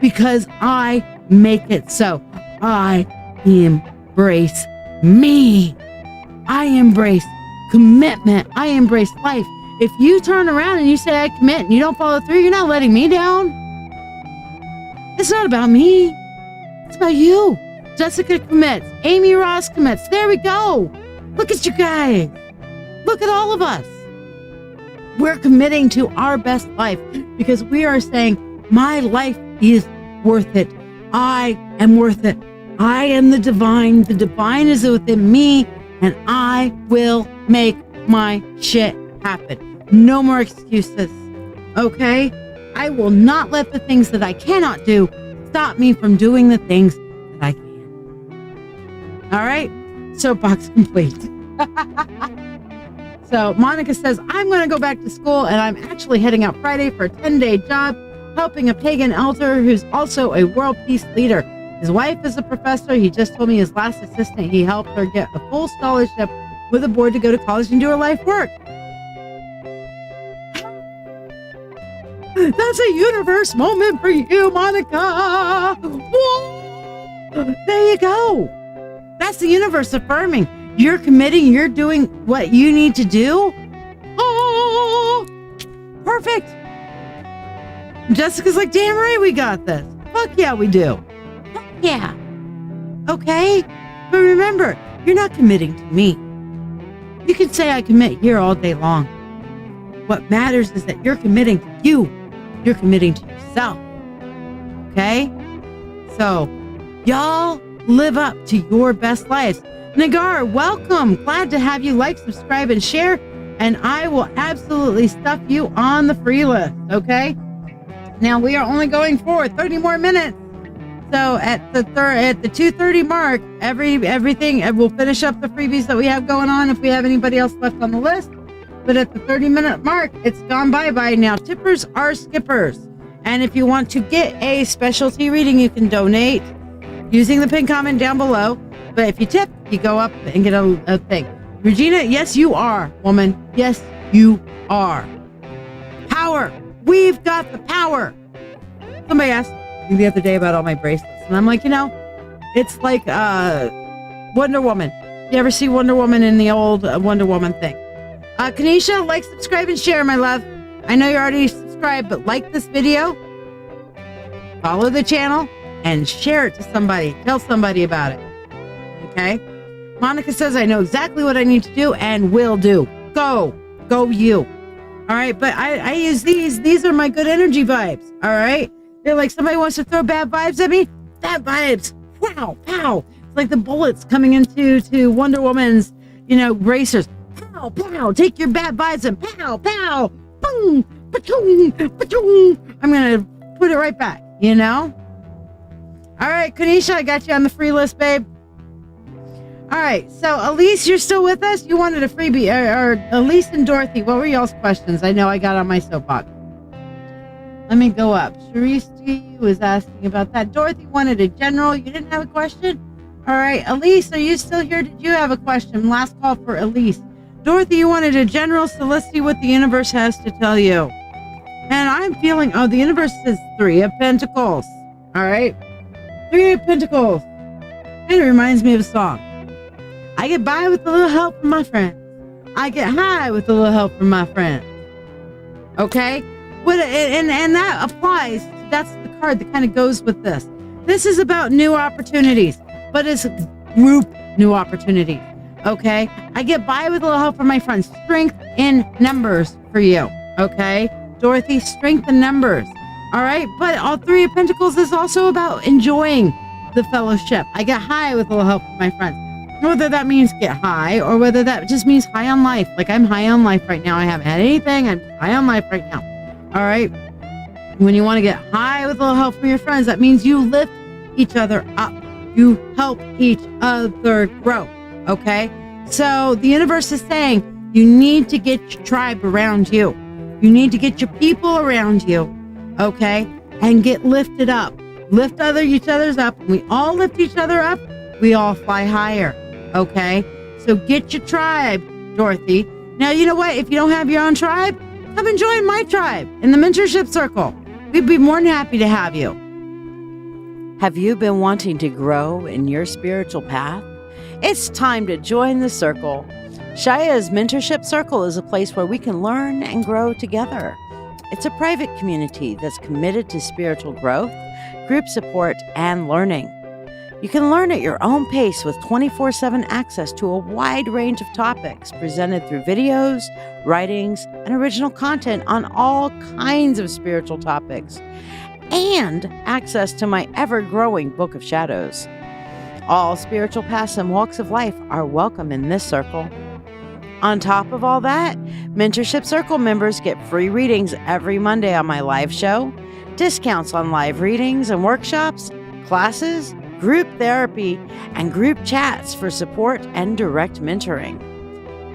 Because I make it so. I embrace me. I embrace commitment. I embrace life. If you turn around and you say I commit and you don't follow through, you're not letting me down. It's not about me. It's about you. Jessica commits. Amy Ross commits. There we go. Look at you guys. Look at all of us. We're committing to our best life because we are saying, my life is worth it. I am worth it. I am the divine. The divine is within me, and I will make my shit happen. No more excuses. Okay? I will not let the things that I cannot do stop me from doing the things that I can. All right? Soapbox complete. So Monica says, I'm going to go back to school, and I'm actually heading out Friday for a 10-day job helping a pagan elder who's also a world peace leader. His wife is a professor. He just told me his last assistant, he helped her get a full scholarship with a board to go to college and do her life work. That's a universe moment for you, Monica. Whoa! There you go. That's the universe affirming. You're committing. You're doing what you need to do. Oh, perfect. Jessica's like, damn right we got this. Fuck yeah, we do. Fuck yeah. Okay? But remember, you're not committing to me. You can say I commit here all day long. What matters is that you're committing to you. You're committing to yourself. Okay? So, y'all live up to your best lives. Nagar, welcome. Glad to have you like, subscribe, and share. And I will absolutely stuff you on the free list. Okay? Now, we are only going for 30 more minutes. So at the 2:30 mark, everything, and we'll finish up the freebies that we have going on if we have anybody else left on the list. But at the 30-minute mark, it's gone by now. Tippers are skippers. And if you want to get a specialty reading, you can donate using the pinned comment down below. But if you tip, you go up and get a thing. Regina, yes, you are, woman. Yes, you are. Power. We've got the power. Somebody asked me the other day about all my bracelets. And I'm like, it's like Wonder Woman. You ever see Wonder Woman in the old Wonder Woman thing? Kanisha, like, subscribe, and share, my love. I know you're already subscribed, but like this video, follow the channel, and share it to somebody. Tell somebody about it. Okay? Monica says, I know exactly what I need to do and will do. Go you. All right, but I use these. These are my good energy vibes. All right? They're like somebody wants to throw bad vibes at me. Bad vibes. Wow, pow. It's like the bullets coming into Wonder Woman's, bracers. Pow, pow, take your bad vibes and pow, pow, boom, pa-choom, pa-choom. I'm going to put it right back, All right, Kanisha, I got you on the free list, babe. All right, so Elise, you're still with us? You wanted a freebie. Or Elise and Dorothy, what were y'all's questions? I know I got on my soapbox. Let me go up. Sharisti was asking about that. Dorothy wanted a general. You didn't have a question? All right, Elise, are you still here? Did you have a question? Last call for Elise. Dorothy, you wanted a general, so let's see what the universe has to tell you. And I'm feeling, the universe says 3 of Pentacles. All right? 3 of Pentacles. And it reminds me of a song. I get by with a little help from my friends. I get high with a little help from my friends. Okay? And that applies. That's the card that kind of goes with this. This is about new opportunities, but it's group new opportunities. Okay? I get by with a little help from my friends. Strength in numbers for you. Okay? Dorothy, strength in numbers. All right? But all 3 of Pentacles is also about enjoying the fellowship. I get high with a little help from my friends. Whether that means get high or whether that just means high on life. Like I'm high on life right now. I haven't had anything. I'm high on life right now. All right? When you want to get high with a little help from your friends, that means you lift each other up. You help each other grow. Okay? So the universe is saying you need to get your tribe around you. You need to get your people around you. Okay? And get lifted up. Lift each other's up. When we all lift each other up, we all fly higher. Okay? So get your tribe, Dorothy. Now, you know what? If you don't have your own tribe, come and join my tribe in the Mentorship Circle. We'd be more than happy to have you. Have you been wanting to grow in your spiritual path? It's time to join the circle. Shiya's Mentorship Circle is a place where we can learn and grow together. It's a private community that's committed to spiritual growth, group support, and learning. You can learn at your own pace with 24/7 access to a wide range of topics presented through videos, writings, and original content on all kinds of spiritual topics, and access to my ever-growing Book of Shadows. All spiritual paths and walks of life are welcome in this circle. On top of all that, Mentorship Circle members get free readings every Monday on my live show, discounts on live readings and workshops, classes, group therapy, and group chats for support and direct mentoring.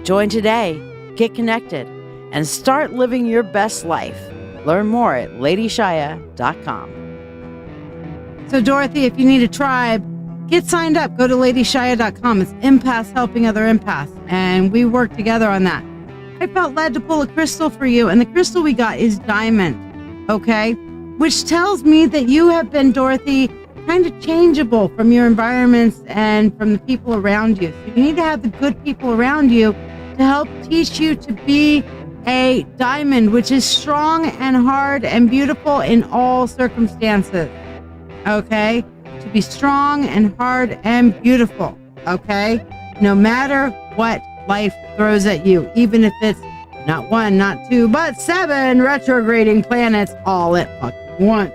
Join today, get connected, and start living your best life. Learn more at LadyShiya.com. So Dorothy, if you need a tribe, get signed up. Go to LadyShiya.com. It's empaths helping other empaths. And we work together on that. I felt led to pull a crystal for you. And the crystal we got is diamond. Okay? Which tells me that you have been, Dorothy, kind of changeable from your environments and from the people around you. So you need to have the good people around you to help teach you to be a diamond, which is strong and hard and beautiful in all circumstances. Okay? To be strong and hard and beautiful. Okay? No matter what life throws at you, even if it's not 1, not 2, but 7 retrograding planets all at fucking once.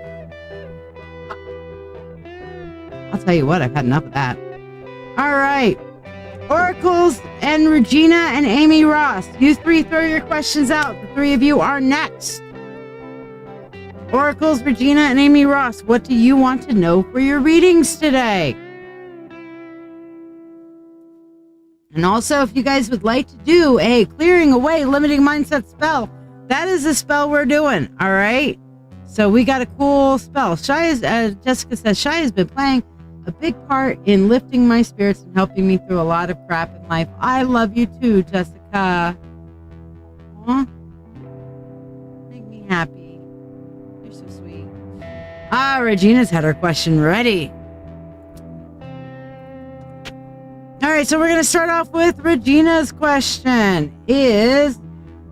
I'll tell you what, I've had enough of that. All right. Oracles and Regina and Amy Ross. You 3 throw your questions out. The 3 of you are next. Oracles, Regina, and Amy Ross. What do you want to know for your readings today? And also, if you guys would like to do a clearing away limiting mindset spell, that is the spell we're doing. All right. So we got a cool spell. Jessica says, Shiya has been playing a big part in lifting my spirits and helping me through a lot of crap in life. I love you too, Jessica. Aww. Make me happy. You're so sweet. Regina's had her question ready. All right, so we're going to start off with Regina's question is,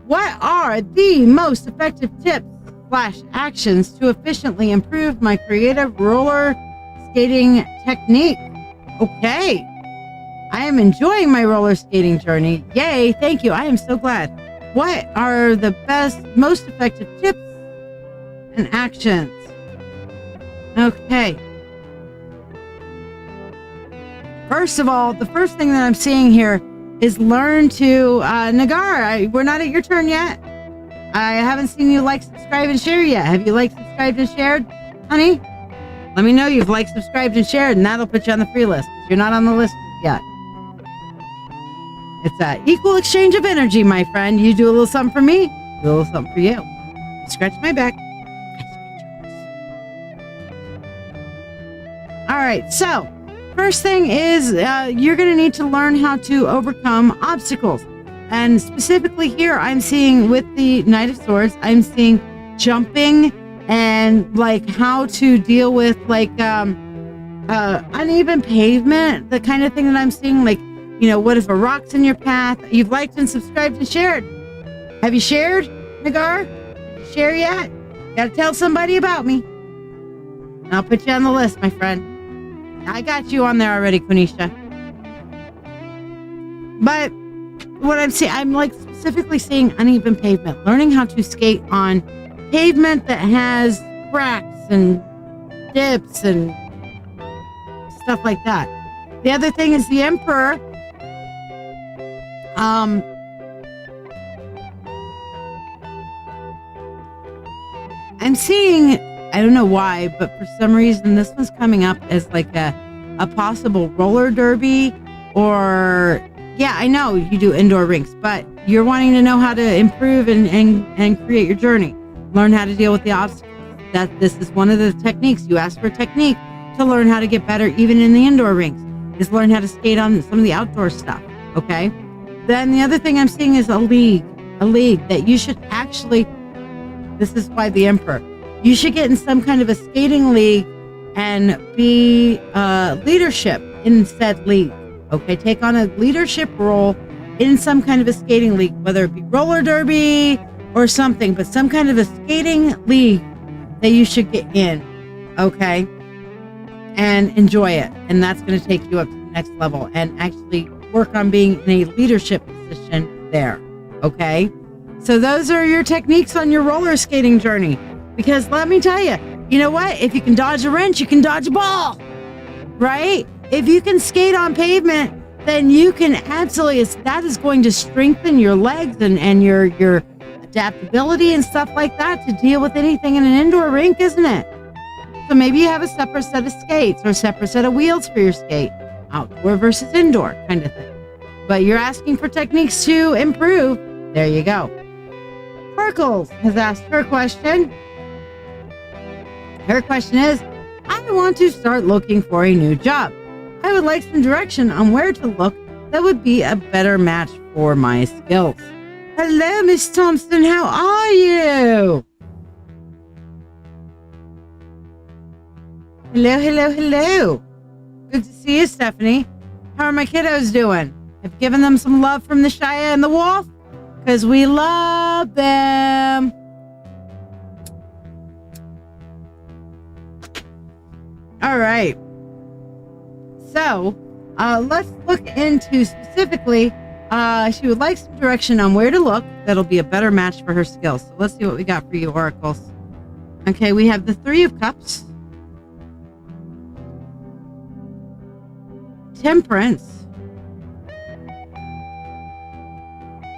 what are the most effective tips/actions to efficiently improve my creative roller skating technique? Okay. I am enjoying my roller skating journey. Yay. Thank you. I am so glad. What are the most effective tips and actions? Okay. First of all, the first thing that I'm seeing here is learn to, Nagar, we're not at your turn yet. I haven't seen you like, subscribe, and share yet. Have you liked, subscribed, and shared, honey? Let me know you've liked, subscribed, and shared, and that'll put you on the free list. You're not on the list yet. It's an equal exchange of energy, my friend. You do a little something for me, do a little something for you. Scratch my back. All right, so first thing is you're going to need to learn how to overcome obstacles. And specifically here, I'm seeing with the Knight of Swords, I'm seeing jumping and like how to deal with like uneven pavement, the kind of thing that I'm seeing. Like, you know, what if a rock's in your path? You've liked and subscribed and shared. Have you shared, Nagar? Did you share yet? Got to tell somebody about me. And I'll put you on the list, my friend. I got you on there already, Quenisha. But what I'm seeing, I'm like specifically seeing uneven pavement, learning how to skate on pavement that has cracks and dips and stuff like that. The other thing is the Emperor. I'm seeing, I don't know why, but for some reason this one's coming up as like a possible roller derby, or yeah, I know you do indoor rinks, but you're wanting to know how to improve and create your journey, learn how to deal with the obstacles. That this is one of the techniques. You ask for a technique to learn how to get better even in the indoor rinks, is learn how to skate on some of the outdoor stuff. Okay. Then the other thing I'm seeing is a league that you should actually, this is why the Emperor, you should get in some kind of a skating league and be leadership in said league. Okay, take on a leadership role in some kind of a skating league, whether it be roller derby or something, but some kind of a skating league that you should get in. Okay, and enjoy it. And that's going to take you up to the next level and actually work on being in a leadership position there. Okay, so those are your techniques on your roller skating journey. Because let me tell you, you know what? If you can dodge a wrench, you can dodge a ball, right? If you can skate on pavement, then you can absolutely, that is going to strengthen your legs and your adaptability and stuff like that to deal with anything in an indoor rink, isn't it? So maybe you have a separate set of skates or a separate set of wheels for your skate, outdoor versus indoor kind of thing. But you're asking for techniques to improve. There you go. Sparkles has asked her question. Her question is, I want to start looking for a new job. I would like some direction on where to look that would be a better match for my skills. Hello, Miss Thompson. How are you? Hello, hello, hello. Good to see you, Stephanie. How are my kiddos doing? I've given them some love from the Shiya and the Wolf because we love them. All right. So let's look into specifically, she would like some direction on where to look that'll be a better match for her skills. So let's see what we got for you, oracles. Okay, we have the Three of Cups, Temperance,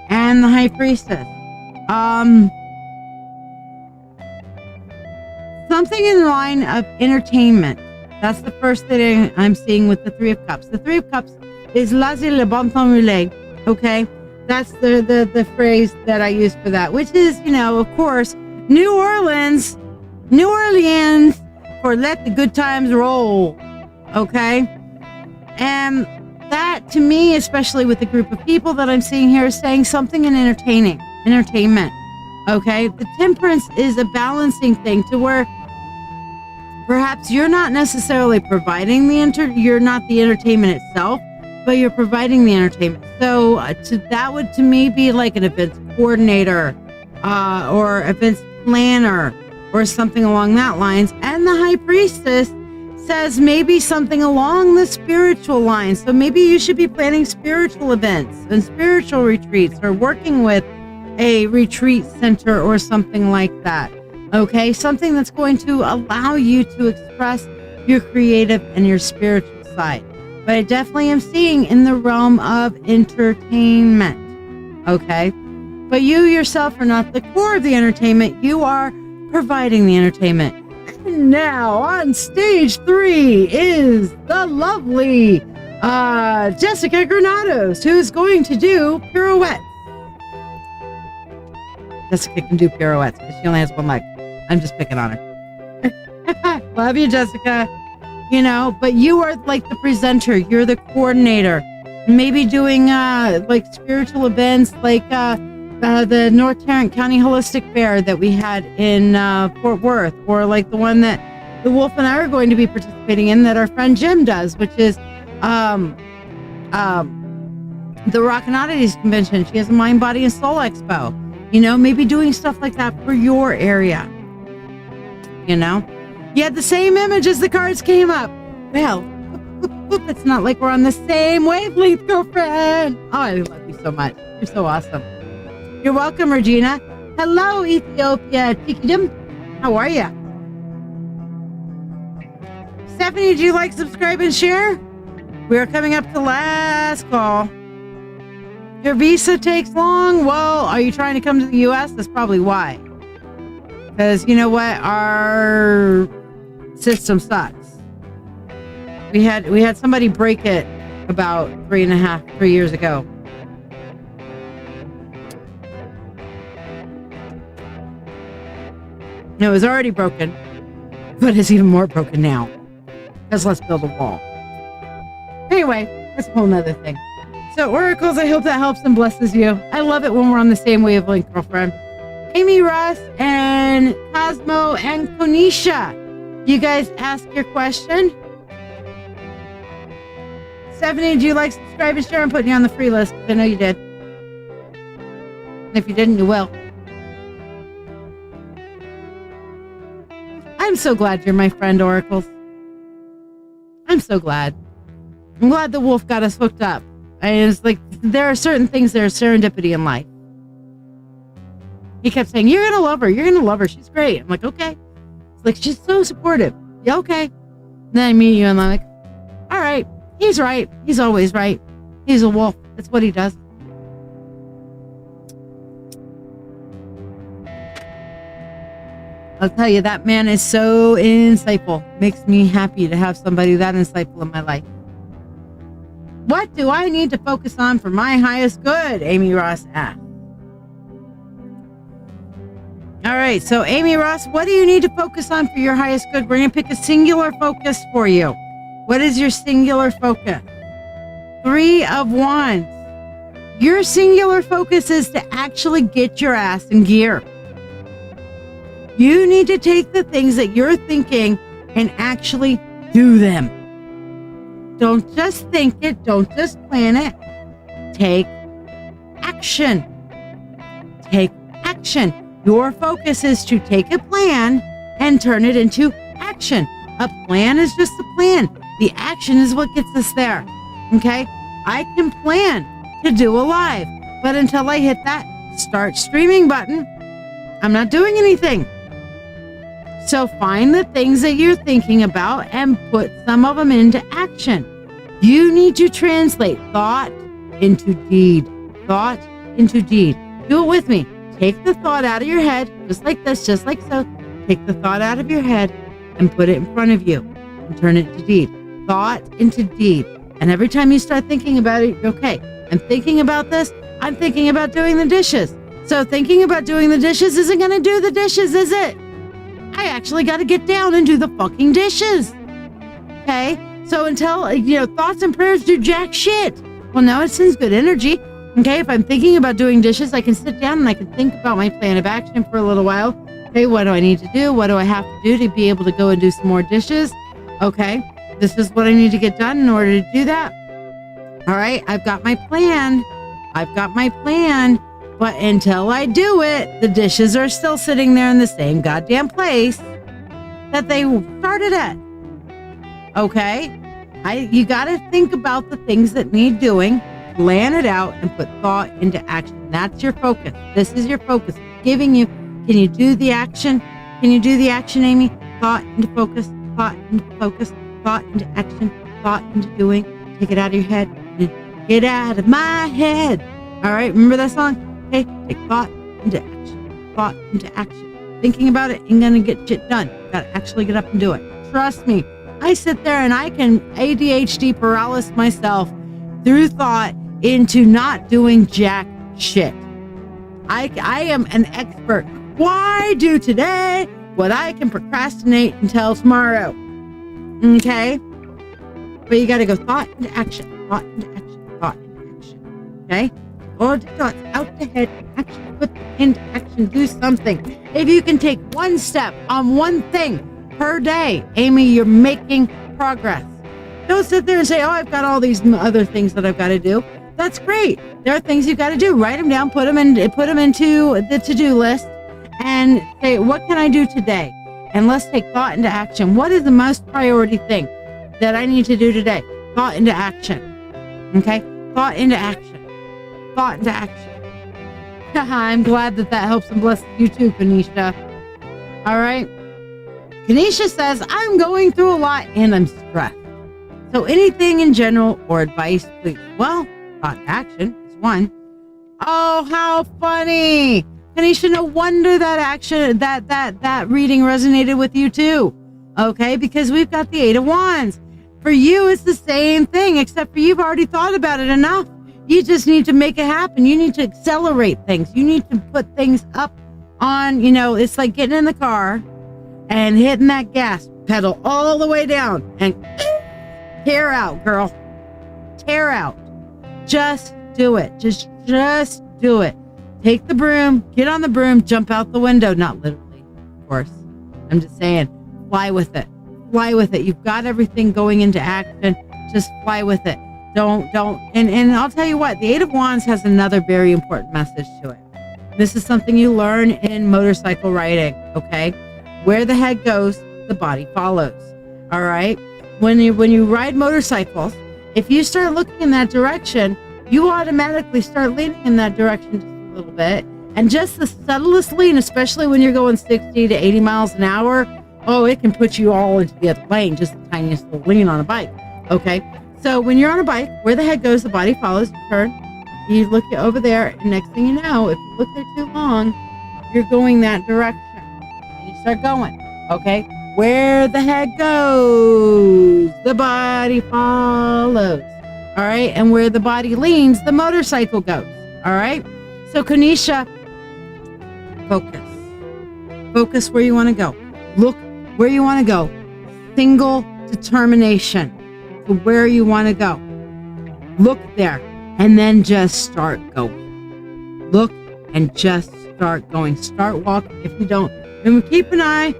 and the High Priestess. Something in the line of entertainment. That's the first thing I'm seeing with the Three of Cups. The Three of Cups is laissez le bon temps rouler. Okay, that's the phrase that I use for that, which is, you know, of course, New Orleans, for let the good times roll. Okay. And that, to me, especially with the group of people that I'm seeing here, is saying something in entertainment. Okay, the Temperance is a balancing thing to where perhaps you're not necessarily providing you're not the entertainment itself, but you're providing the entertainment. So that would, to me, be like an events coordinator or events planner or something along that lines. And the High Priestess says maybe something along the spiritual line. So maybe you should be planning spiritual events and spiritual retreats or working with a retreat center or something like that. Okay, something that's going to allow you to express your creative and your spiritual side. But I definitely am seeing in the realm of entertainment. Okay, but you yourself are not the core of the entertainment. You are providing the entertainment. Now on stage 3 is the lovely Jessica Granados, who's going to do pirouettes. Jessica can do pirouettes because she only has one leg. I'm just picking on her. Love you, Jessica. You know, but you are like the presenter. You're the coordinator. Maybe doing like spiritual events like the North Tarrant County Holistic Fair that we had in Fort Worth, or like the one that the Wolf and I are going to be participating in that our friend Jim does, which is the Rock and Oddities Convention. She has a Mind, Body, and Soul Expo. You know, maybe doing stuff like that for your area. You know, you had the same image as the cards came up. Well, it's not like we're on the same wavelength, girlfriend. Oh, I love you so much. You're so awesome. You're welcome, Regina. Hello, Ethiopia Tikidum. How are you? Stephanie, do you like, subscribe, and share? We're coming up to last call. Your visa takes long? Well, are you trying to come to the U.S.? That's probably why. Because you know what? Our system sucks. We had somebody break it about 3 years ago. No, it was already broken, but it's even more broken now. Because let's build a wall. Anyway, that's a whole nother thing. So, oracles, I hope that helps and blesses you. I love it when we're on the same wavelength, girlfriend. Amy, Russ, and Cosmo, and Konisha, you guys ask your question. Stephanie, do you like, subscribe, and share? I'm putting you on the free list. I know you did. And if you didn't, you will. I'm so glad you're my friend, oracles. I'm so glad. I'm glad the Wolf got us hooked up. And it's like, there are certain things that are serendipity in life. He kept saying, you're going to love her. You're going to love her. She's great. I'm like, okay. It's like, she's so supportive. Yeah, okay. And then I meet you and I'm like, all right. He's right. He's always right. He's a wolf. That's what he does. I'll tell you, that man is so insightful. Makes me happy to have somebody that insightful in my life. What do I need to focus on for my highest good? Amy Ross asked. All right. So, Amy Ross, what do you need to focus on for your highest good? We're going to pick a singular focus for you. What is your singular focus? 3 of Wands. Your singular focus is to actually get your ass in gear. You need to take the things that you're thinking and actually do them. Don't just think it. Don't just plan it. Take action. Take action. Your focus is to take a plan and turn it into action. A plan is just a plan. The action is what gets us there. Okay? I can plan to do a live, but until I hit that start streaming button, I'm not doing anything. So find the things that you're thinking about and put some of them into action. You need to translate thought into deed. Thought into deed. Do it with me. Take the thought out of your head, just like this, just like so. Take the thought out of your head and put it in front of you and turn it to deed. Thought into deed. And every time you start thinking about it, okay, I'm thinking about this. I'm thinking about doing the dishes. So thinking about doing the dishes isn't going to do the dishes, is it? I actually got to get down and do the fucking dishes. Okay? So until, thoughts and prayers do jack shit. Well, now it sends good energy. Okay? If I'm thinking about doing dishes, I can sit down and I can think about my plan of action for a little while. Okay, what do I need to do? What do I have to do to be able to go and do some more dishes? Okay, this is what I need to get done in order to do that. All right, I've got my plan. But until I do it, the dishes are still sitting there in the same goddamn place that they started at. Okay? You got to think about the things that need doing, plan it out, and put thought into action. That's your focus. This is your focus. Giving you, can you do the action? Can you do the action, Amy? Thought into focus, thought into focus, thought into action, thought into doing. Take it out of your head. Get out of my head. All right, remember that song? Okay, take thought into action. Thought into action. Thinking about it ain't gonna get shit done. Gotta actually get up and do it. Trust me. I sit there and I can ADHD paralysis myself through thought into not doing jack shit. I am an expert. Why do today what I can procrastinate until tomorrow? Okay? But you gotta go thought into action. Thought into action. Thought into action. Okay? All the thoughts out the head, actually put them into action, do something. If you can take one step on one thing per day, Amy, you're making progress. Don't sit there and say, oh, I've got all these other things that I've got to do. That's great. There are things you've got to do. Write them down, put them into the to-do list and say, what can I do today? And let's take thought into action. What is the most priority thing that I need to do today? Thought into action. Okay? Thought into action. Thought into action. I'm glad that helps and blesses you too, Kanisha. All right. Kanisha says, I'm going through a lot and I'm stressed. So anything in general or advice, please. Well, thought to action is one. Oh, how funny. Kanisha, no wonder that action, that reading resonated with you too. Okay, because we've got the 8 of Wands. For you, it's the same thing, except for you've already thought about it enough. You just need to make it happen. You need to accelerate things. You need to put things up on, it's like getting in the car and hitting that gas pedal all the way down and tear out, girl. Tear out. Just do it. Just do it. Take the broom, get on the broom, jump out the window. Not literally, of course. I'm just saying, fly with it. Fly with it. You've got everything going into action. Just fly with it. Don't. And I'll tell you what, the 8 of Wands has another very important message to it. This is something you learn in motorcycle riding, okay? Where the head goes, the body follows, all right? When you ride motorcycles, if you start looking in that direction, you automatically start leaning in that direction just a little bit. And just the subtlest lean, especially when you're going 60 to 80 miles an hour, oh, it can put you all into the other lane, just the tiniest little lean on a bike, okay? So when you're on a bike, where the head goes, the body follows. You turn, you look over there, and next thing you know, if you look there too long, you're going that direction. And you start going, okay? Where the head goes, the body follows. All right? And where the body leans, the motorcycle goes. All right? So Kanisha, focus. Focus where you want to go. Look where you want to go. Single determination to where you want to go. Look there and then just start going. Look and just start going. Start walking. If you don't, and keep an eye,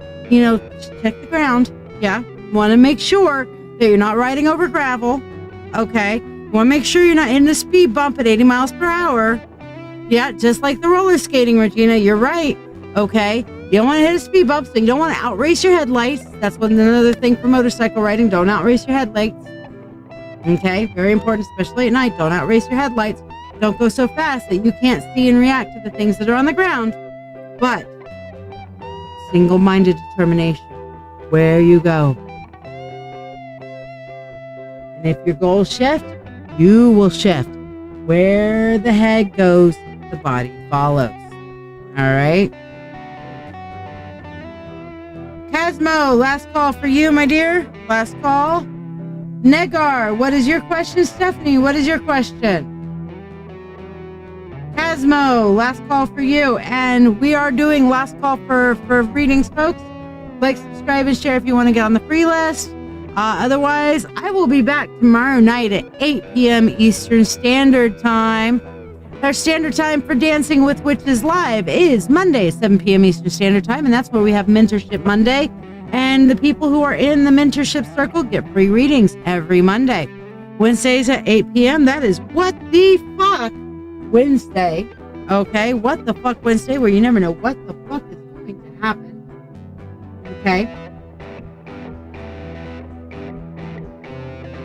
check the ground. Yeah. You want to make sure that you're not riding over gravel. Okay. You want to make sure you're not in the speed bump at 80 miles per hour. Yeah. Just like the roller skating, Regina. You're right. Okay. You don't want to hit a speed bump, so you don't want to outrace your headlights. That's another thing for motorcycle riding. Don't outrace your headlights. Okay, very important, especially at night. Don't outrace your headlights. Don't go so fast that you can't see and react to the things that are on the ground. But single-minded determination, where you go. And if your goals shift, you will shift. Where the head goes, the body follows. All right? Cosmo, last call for you, my dear. Last call. Negar, what is your question? Stephanie, what is your question? Cosmo, last call for you. And we are doing last call for readings, folks. Like, subscribe, and share if you want to get on the free list. Otherwise, I will be back tomorrow night at 8 p.m. Eastern Standard Time. Our standard time for Dancing with Witches Live is Monday, 7 p.m. Eastern Standard Time, and that's where we have Mentorship Monday. And the people who are in the Mentorship Circle get free readings every Monday. Wednesdays at 8 p.m. That is What the Fuck Wednesday. Okay, What the Fuck Wednesday, where you never know what the fuck is going to happen. Okay.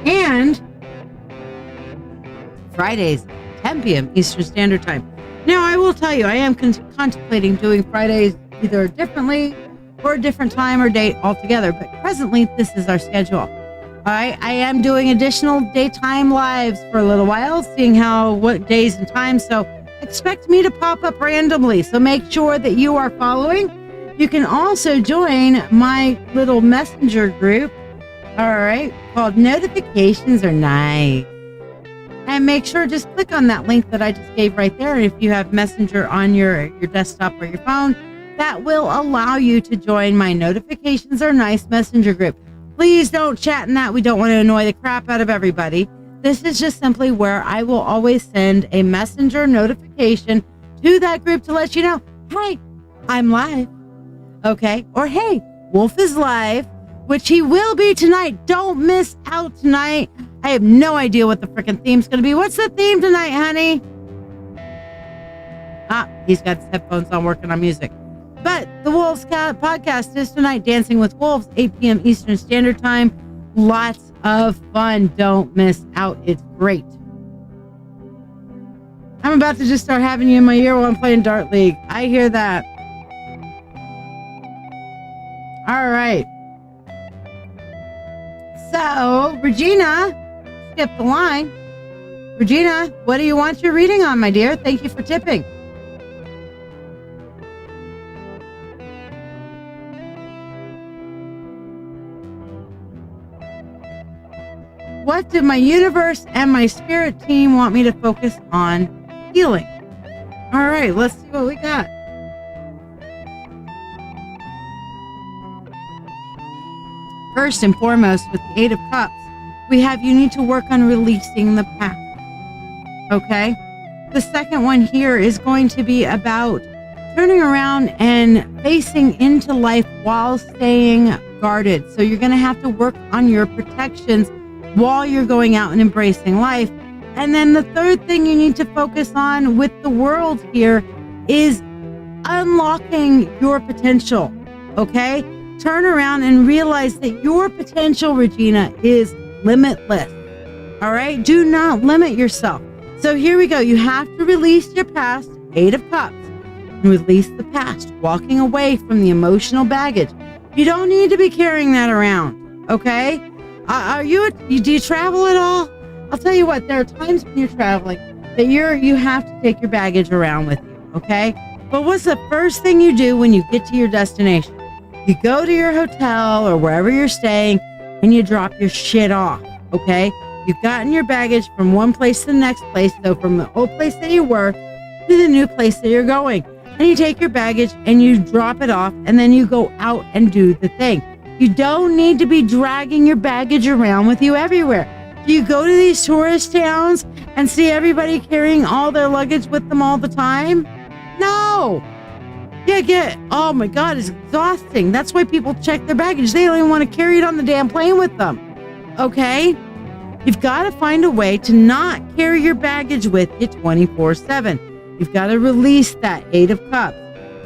And Fridays, 10 p.m. Eastern Standard Time. Now, I will tell you, I am contemplating doing Fridays either differently or a different time or date altogether, but presently, this is our schedule. All right, I am doing additional daytime lives for a little while, seeing what days and times, so expect me to pop up randomly, so make sure that you are following. You can also join my little messenger group, all right, called Notifications Are Nice. And make sure, just click on that link that I just gave right there. And if you have Messenger on your desktop or your phone, that will allow you to join my Notifications Are Nice messenger group. Please don't chat in that. We don't want to annoy the crap out of everybody. This is just simply where I will always send a messenger notification to that group to let you know, hey, I'm live. Okay. Or hey, Wolf is live, which he will be tonight. Don't miss out tonight. I have no idea what the freaking theme's going to be. What's the theme tonight, honey? He's got his headphones on working on music. But the Wolves podcast is tonight, Dancing with Wolves, 8 p.m. Eastern Standard Time. Lots of fun. Don't miss out. It's great. I'm about to just start having you in my ear while I'm playing Dart League. I hear that. All right. So, Regina, skip the line. Regina, what do you want your reading on, my dear? Thank you for tipping. What do my universe and my spirit team want me to focus on healing? All right, let's see what we got. First and foremost, with the Eight of Cups, we have you need to work on releasing the past. Okay? The second one here is going to be about turning around and facing into life while staying guarded. So you're going to have to work on your protections while you're going out and embracing life. And then the third thing you need to focus on with the world here is unlocking your potential. Okay? Turn around and realize that your potential, Regina, is limitless. All right? Do not limit yourself. So here we go. You have to release your past, Eight of Cups. Release the past, walking away from the emotional baggage. You don't need to be carrying that around. Okay? Do you travel at all? I'll tell you what, there are times when you're traveling that you have to take your baggage around with you. Okay? But what's the first thing you do when you get to your destination? You go to your hotel or wherever you're staying and you drop your shit off, okay? You've gotten your baggage from one place to the next place, so from the old place that you were to the new place that you're going. and you take your baggage and you drop it off, and then you go out and do the thing. You don't need to be dragging your baggage around with you everywhere. Do you go to these tourist towns and see everybody carrying all their luggage with them all the time? No. Oh my God, it's exhausting. That's why people check their baggage. They don't even want to carry it on the damn plane with them. Okay? You've got to find a way to not carry your baggage with you 24/7. You've got to release that 8 of Cups,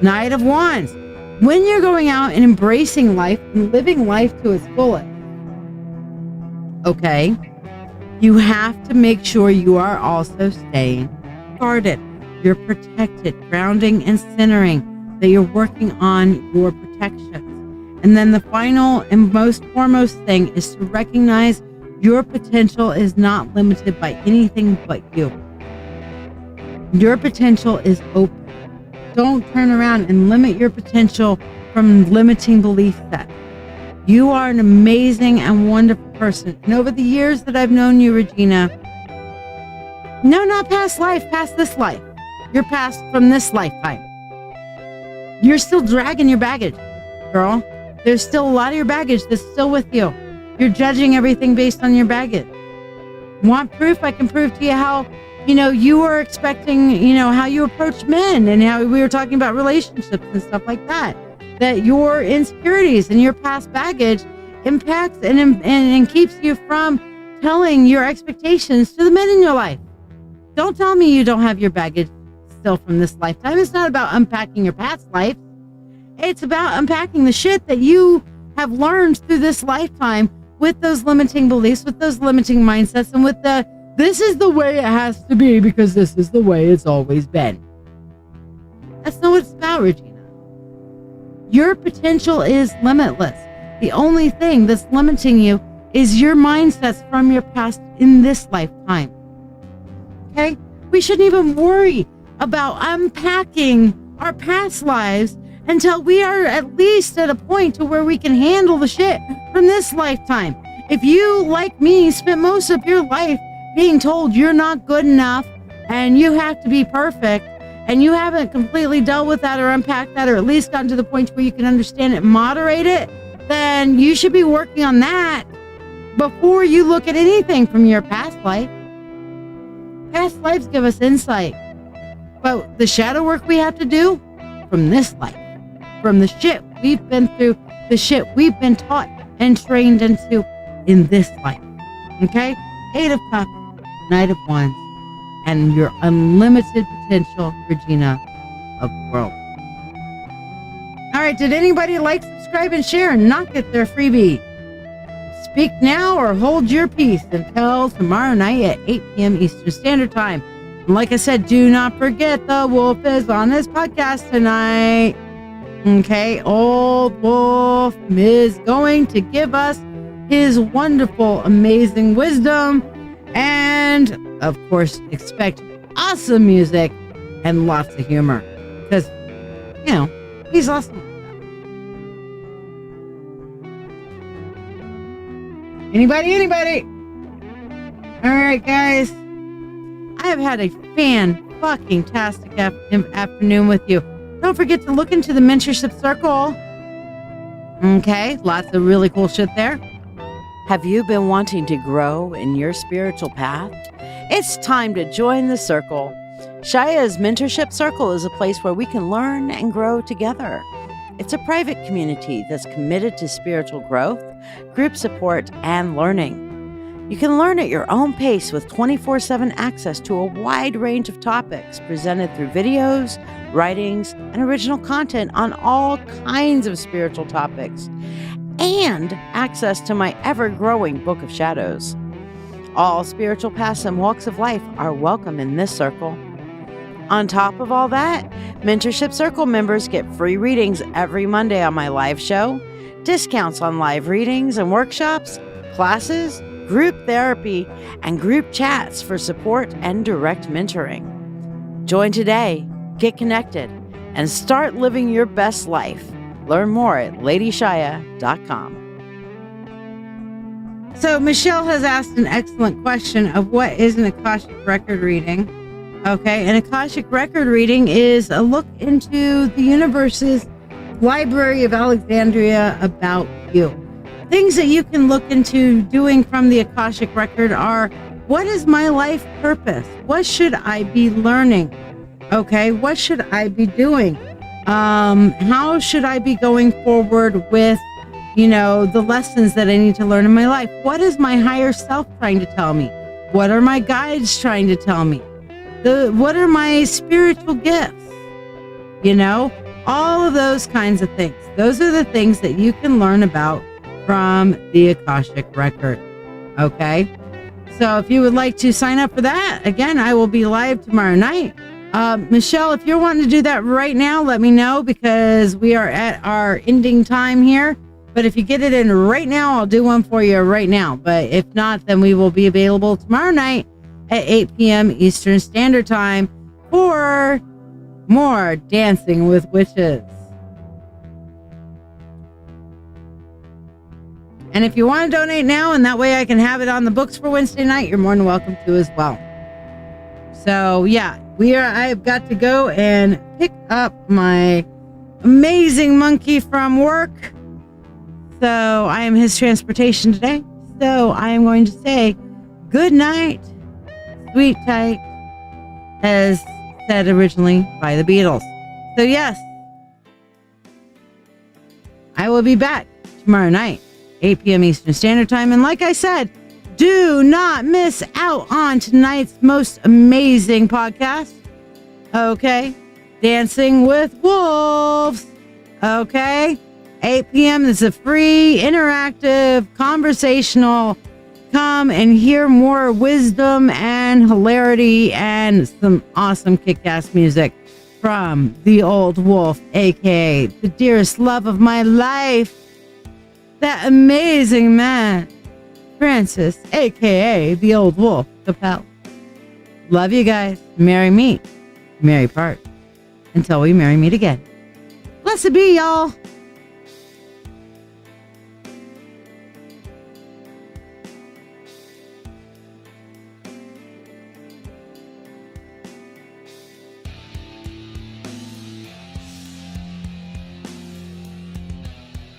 Knight of Wands. When you're going out and embracing life and living life to its fullest, okay, you have to make sure you are also staying guarded. You're protected, grounding and centering, that you're working on your protections. And then the final and most foremost thing is to recognize your potential is not limited by anything but you. Your potential is open. Don't turn around and limit your potential from limiting belief sets. You are an amazing and wonderful person. And over the years that I've known you, Regina, no, not past life, past this life. You're past from this lifetime. You're still dragging your baggage, girl. There's still a lot of your baggage that's still with you. You're judging everything based on your baggage. Want proof? I can prove to you how, you were expecting, how you approach men, and how we were talking about relationships and stuff like that. That your insecurities and your past baggage impacts and keeps you from telling your expectations to the men in your life. Don't tell me you don't have your baggage still from this lifetime. It's not about unpacking your past life. It's about unpacking the shit that you have learned through this lifetime with those limiting beliefs, with those limiting mindsets, and with this is the way it has to be because this is the way it's always been. That's not what it's about, Regina. Your potential is limitless. The only thing that's limiting you is your mindsets from your past in this lifetime. Okay? We shouldn't even worry about unpacking our past lives until we are at least at a point to where we can handle the shit from this lifetime. If you, like me, spent most of your life being told you're not good enough and you have to be perfect, and you haven't completely dealt with that or unpacked that, or at least gotten to the point where you can understand it and moderate it, then you should be working on that before you look at anything from your past life. Past lives give us insight, but the shadow work we have to do from this life, from the shit we've been through, the shit we've been taught and trained into in this life. Okay? 8 of Cups, Knight of Wands, and your unlimited potential, Regina of the world. All right, did anybody like, subscribe, and share and not get their freebie? Speak now or hold your peace until tomorrow night at 8 p.m. Eastern Standard Time. And like I said, do not forget the wolf is on his podcast tonight. Okay, old wolf is going to give us his wonderful, amazing wisdom, and of course, expect awesome music and lots of humor, because, he's awesome. Anybody? All right, guys. I have had a fan-fucking-tastic afternoon with you. Don't forget to look into the Mentorship Circle. Okay, lots of really cool shit there. Have you been wanting to grow in your spiritual path? It's time to join the circle. Shiya's Mentorship Circle is a place where we can learn and grow together. It's a private community that's committed to spiritual growth, group support, and learning. You can learn at your own pace with 24/7 access to a wide range of topics presented through videos, writings, and original content on all kinds of spiritual topics, and access to my ever-growing Book of Shadows. All spiritual paths and walks of life are welcome in this circle. On top of all that, Mentorship Circle members get free readings every Monday on my live show, discounts on live readings and workshops, classes, group therapy, and group chats for support and direct mentoring. Join today, get connected, and start living your best life. Learn more at LadyShiya.com. So Michelle has asked an excellent question of what is an Akashic record reading. Okay, an Akashic record reading is a look into the universe's Library of Alexandria about you. Things that you can look into doing from the Akashic record are, what is my life purpose? What should I be learning? Okay, what should I be doing? How should I be going forward with, the lessons that I need to learn in my life? What is my higher self trying to tell me? What are my guides trying to tell me? What are my spiritual gifts? All of those kinds of things. Those are the things that you can learn about from the Akashic record. Okay. So if you would like to sign up for that, again, I will be live tomorrow night. Michelle, if you're wanting to do that right now, let me know, because we are at our ending time here. But if you get it in right now, I'll do one for you right now. But if not, then we will be available tomorrow night at 8 p.m. Eastern Standard Time for more Dancing with Witches. And if you want to donate now, and that way I can have it on the books for Wednesday night, you're more than welcome to as well. So yeah, I've got to go and pick up my amazing monkey from work. So I am his transportation today. So I am going to say good night, sweet tight, as said originally by the Beatles. So yes, I will be back tomorrow night, 8 p.m. Eastern Standard Time. And like I said, do not miss out on tonight's most amazing podcast. Okay. Dancing with Wolves. Okay. 8 p.m. This is a free, interactive, conversational. Come and hear more wisdom and hilarity and some awesome kick-ass music from the Old Wolf, aka the dearest love of my life. That amazing man, Francis, aka the Old Wolf Capel. Love you guys. Marry me. Merry part. Until we marry meet again. Blessed be, y'all.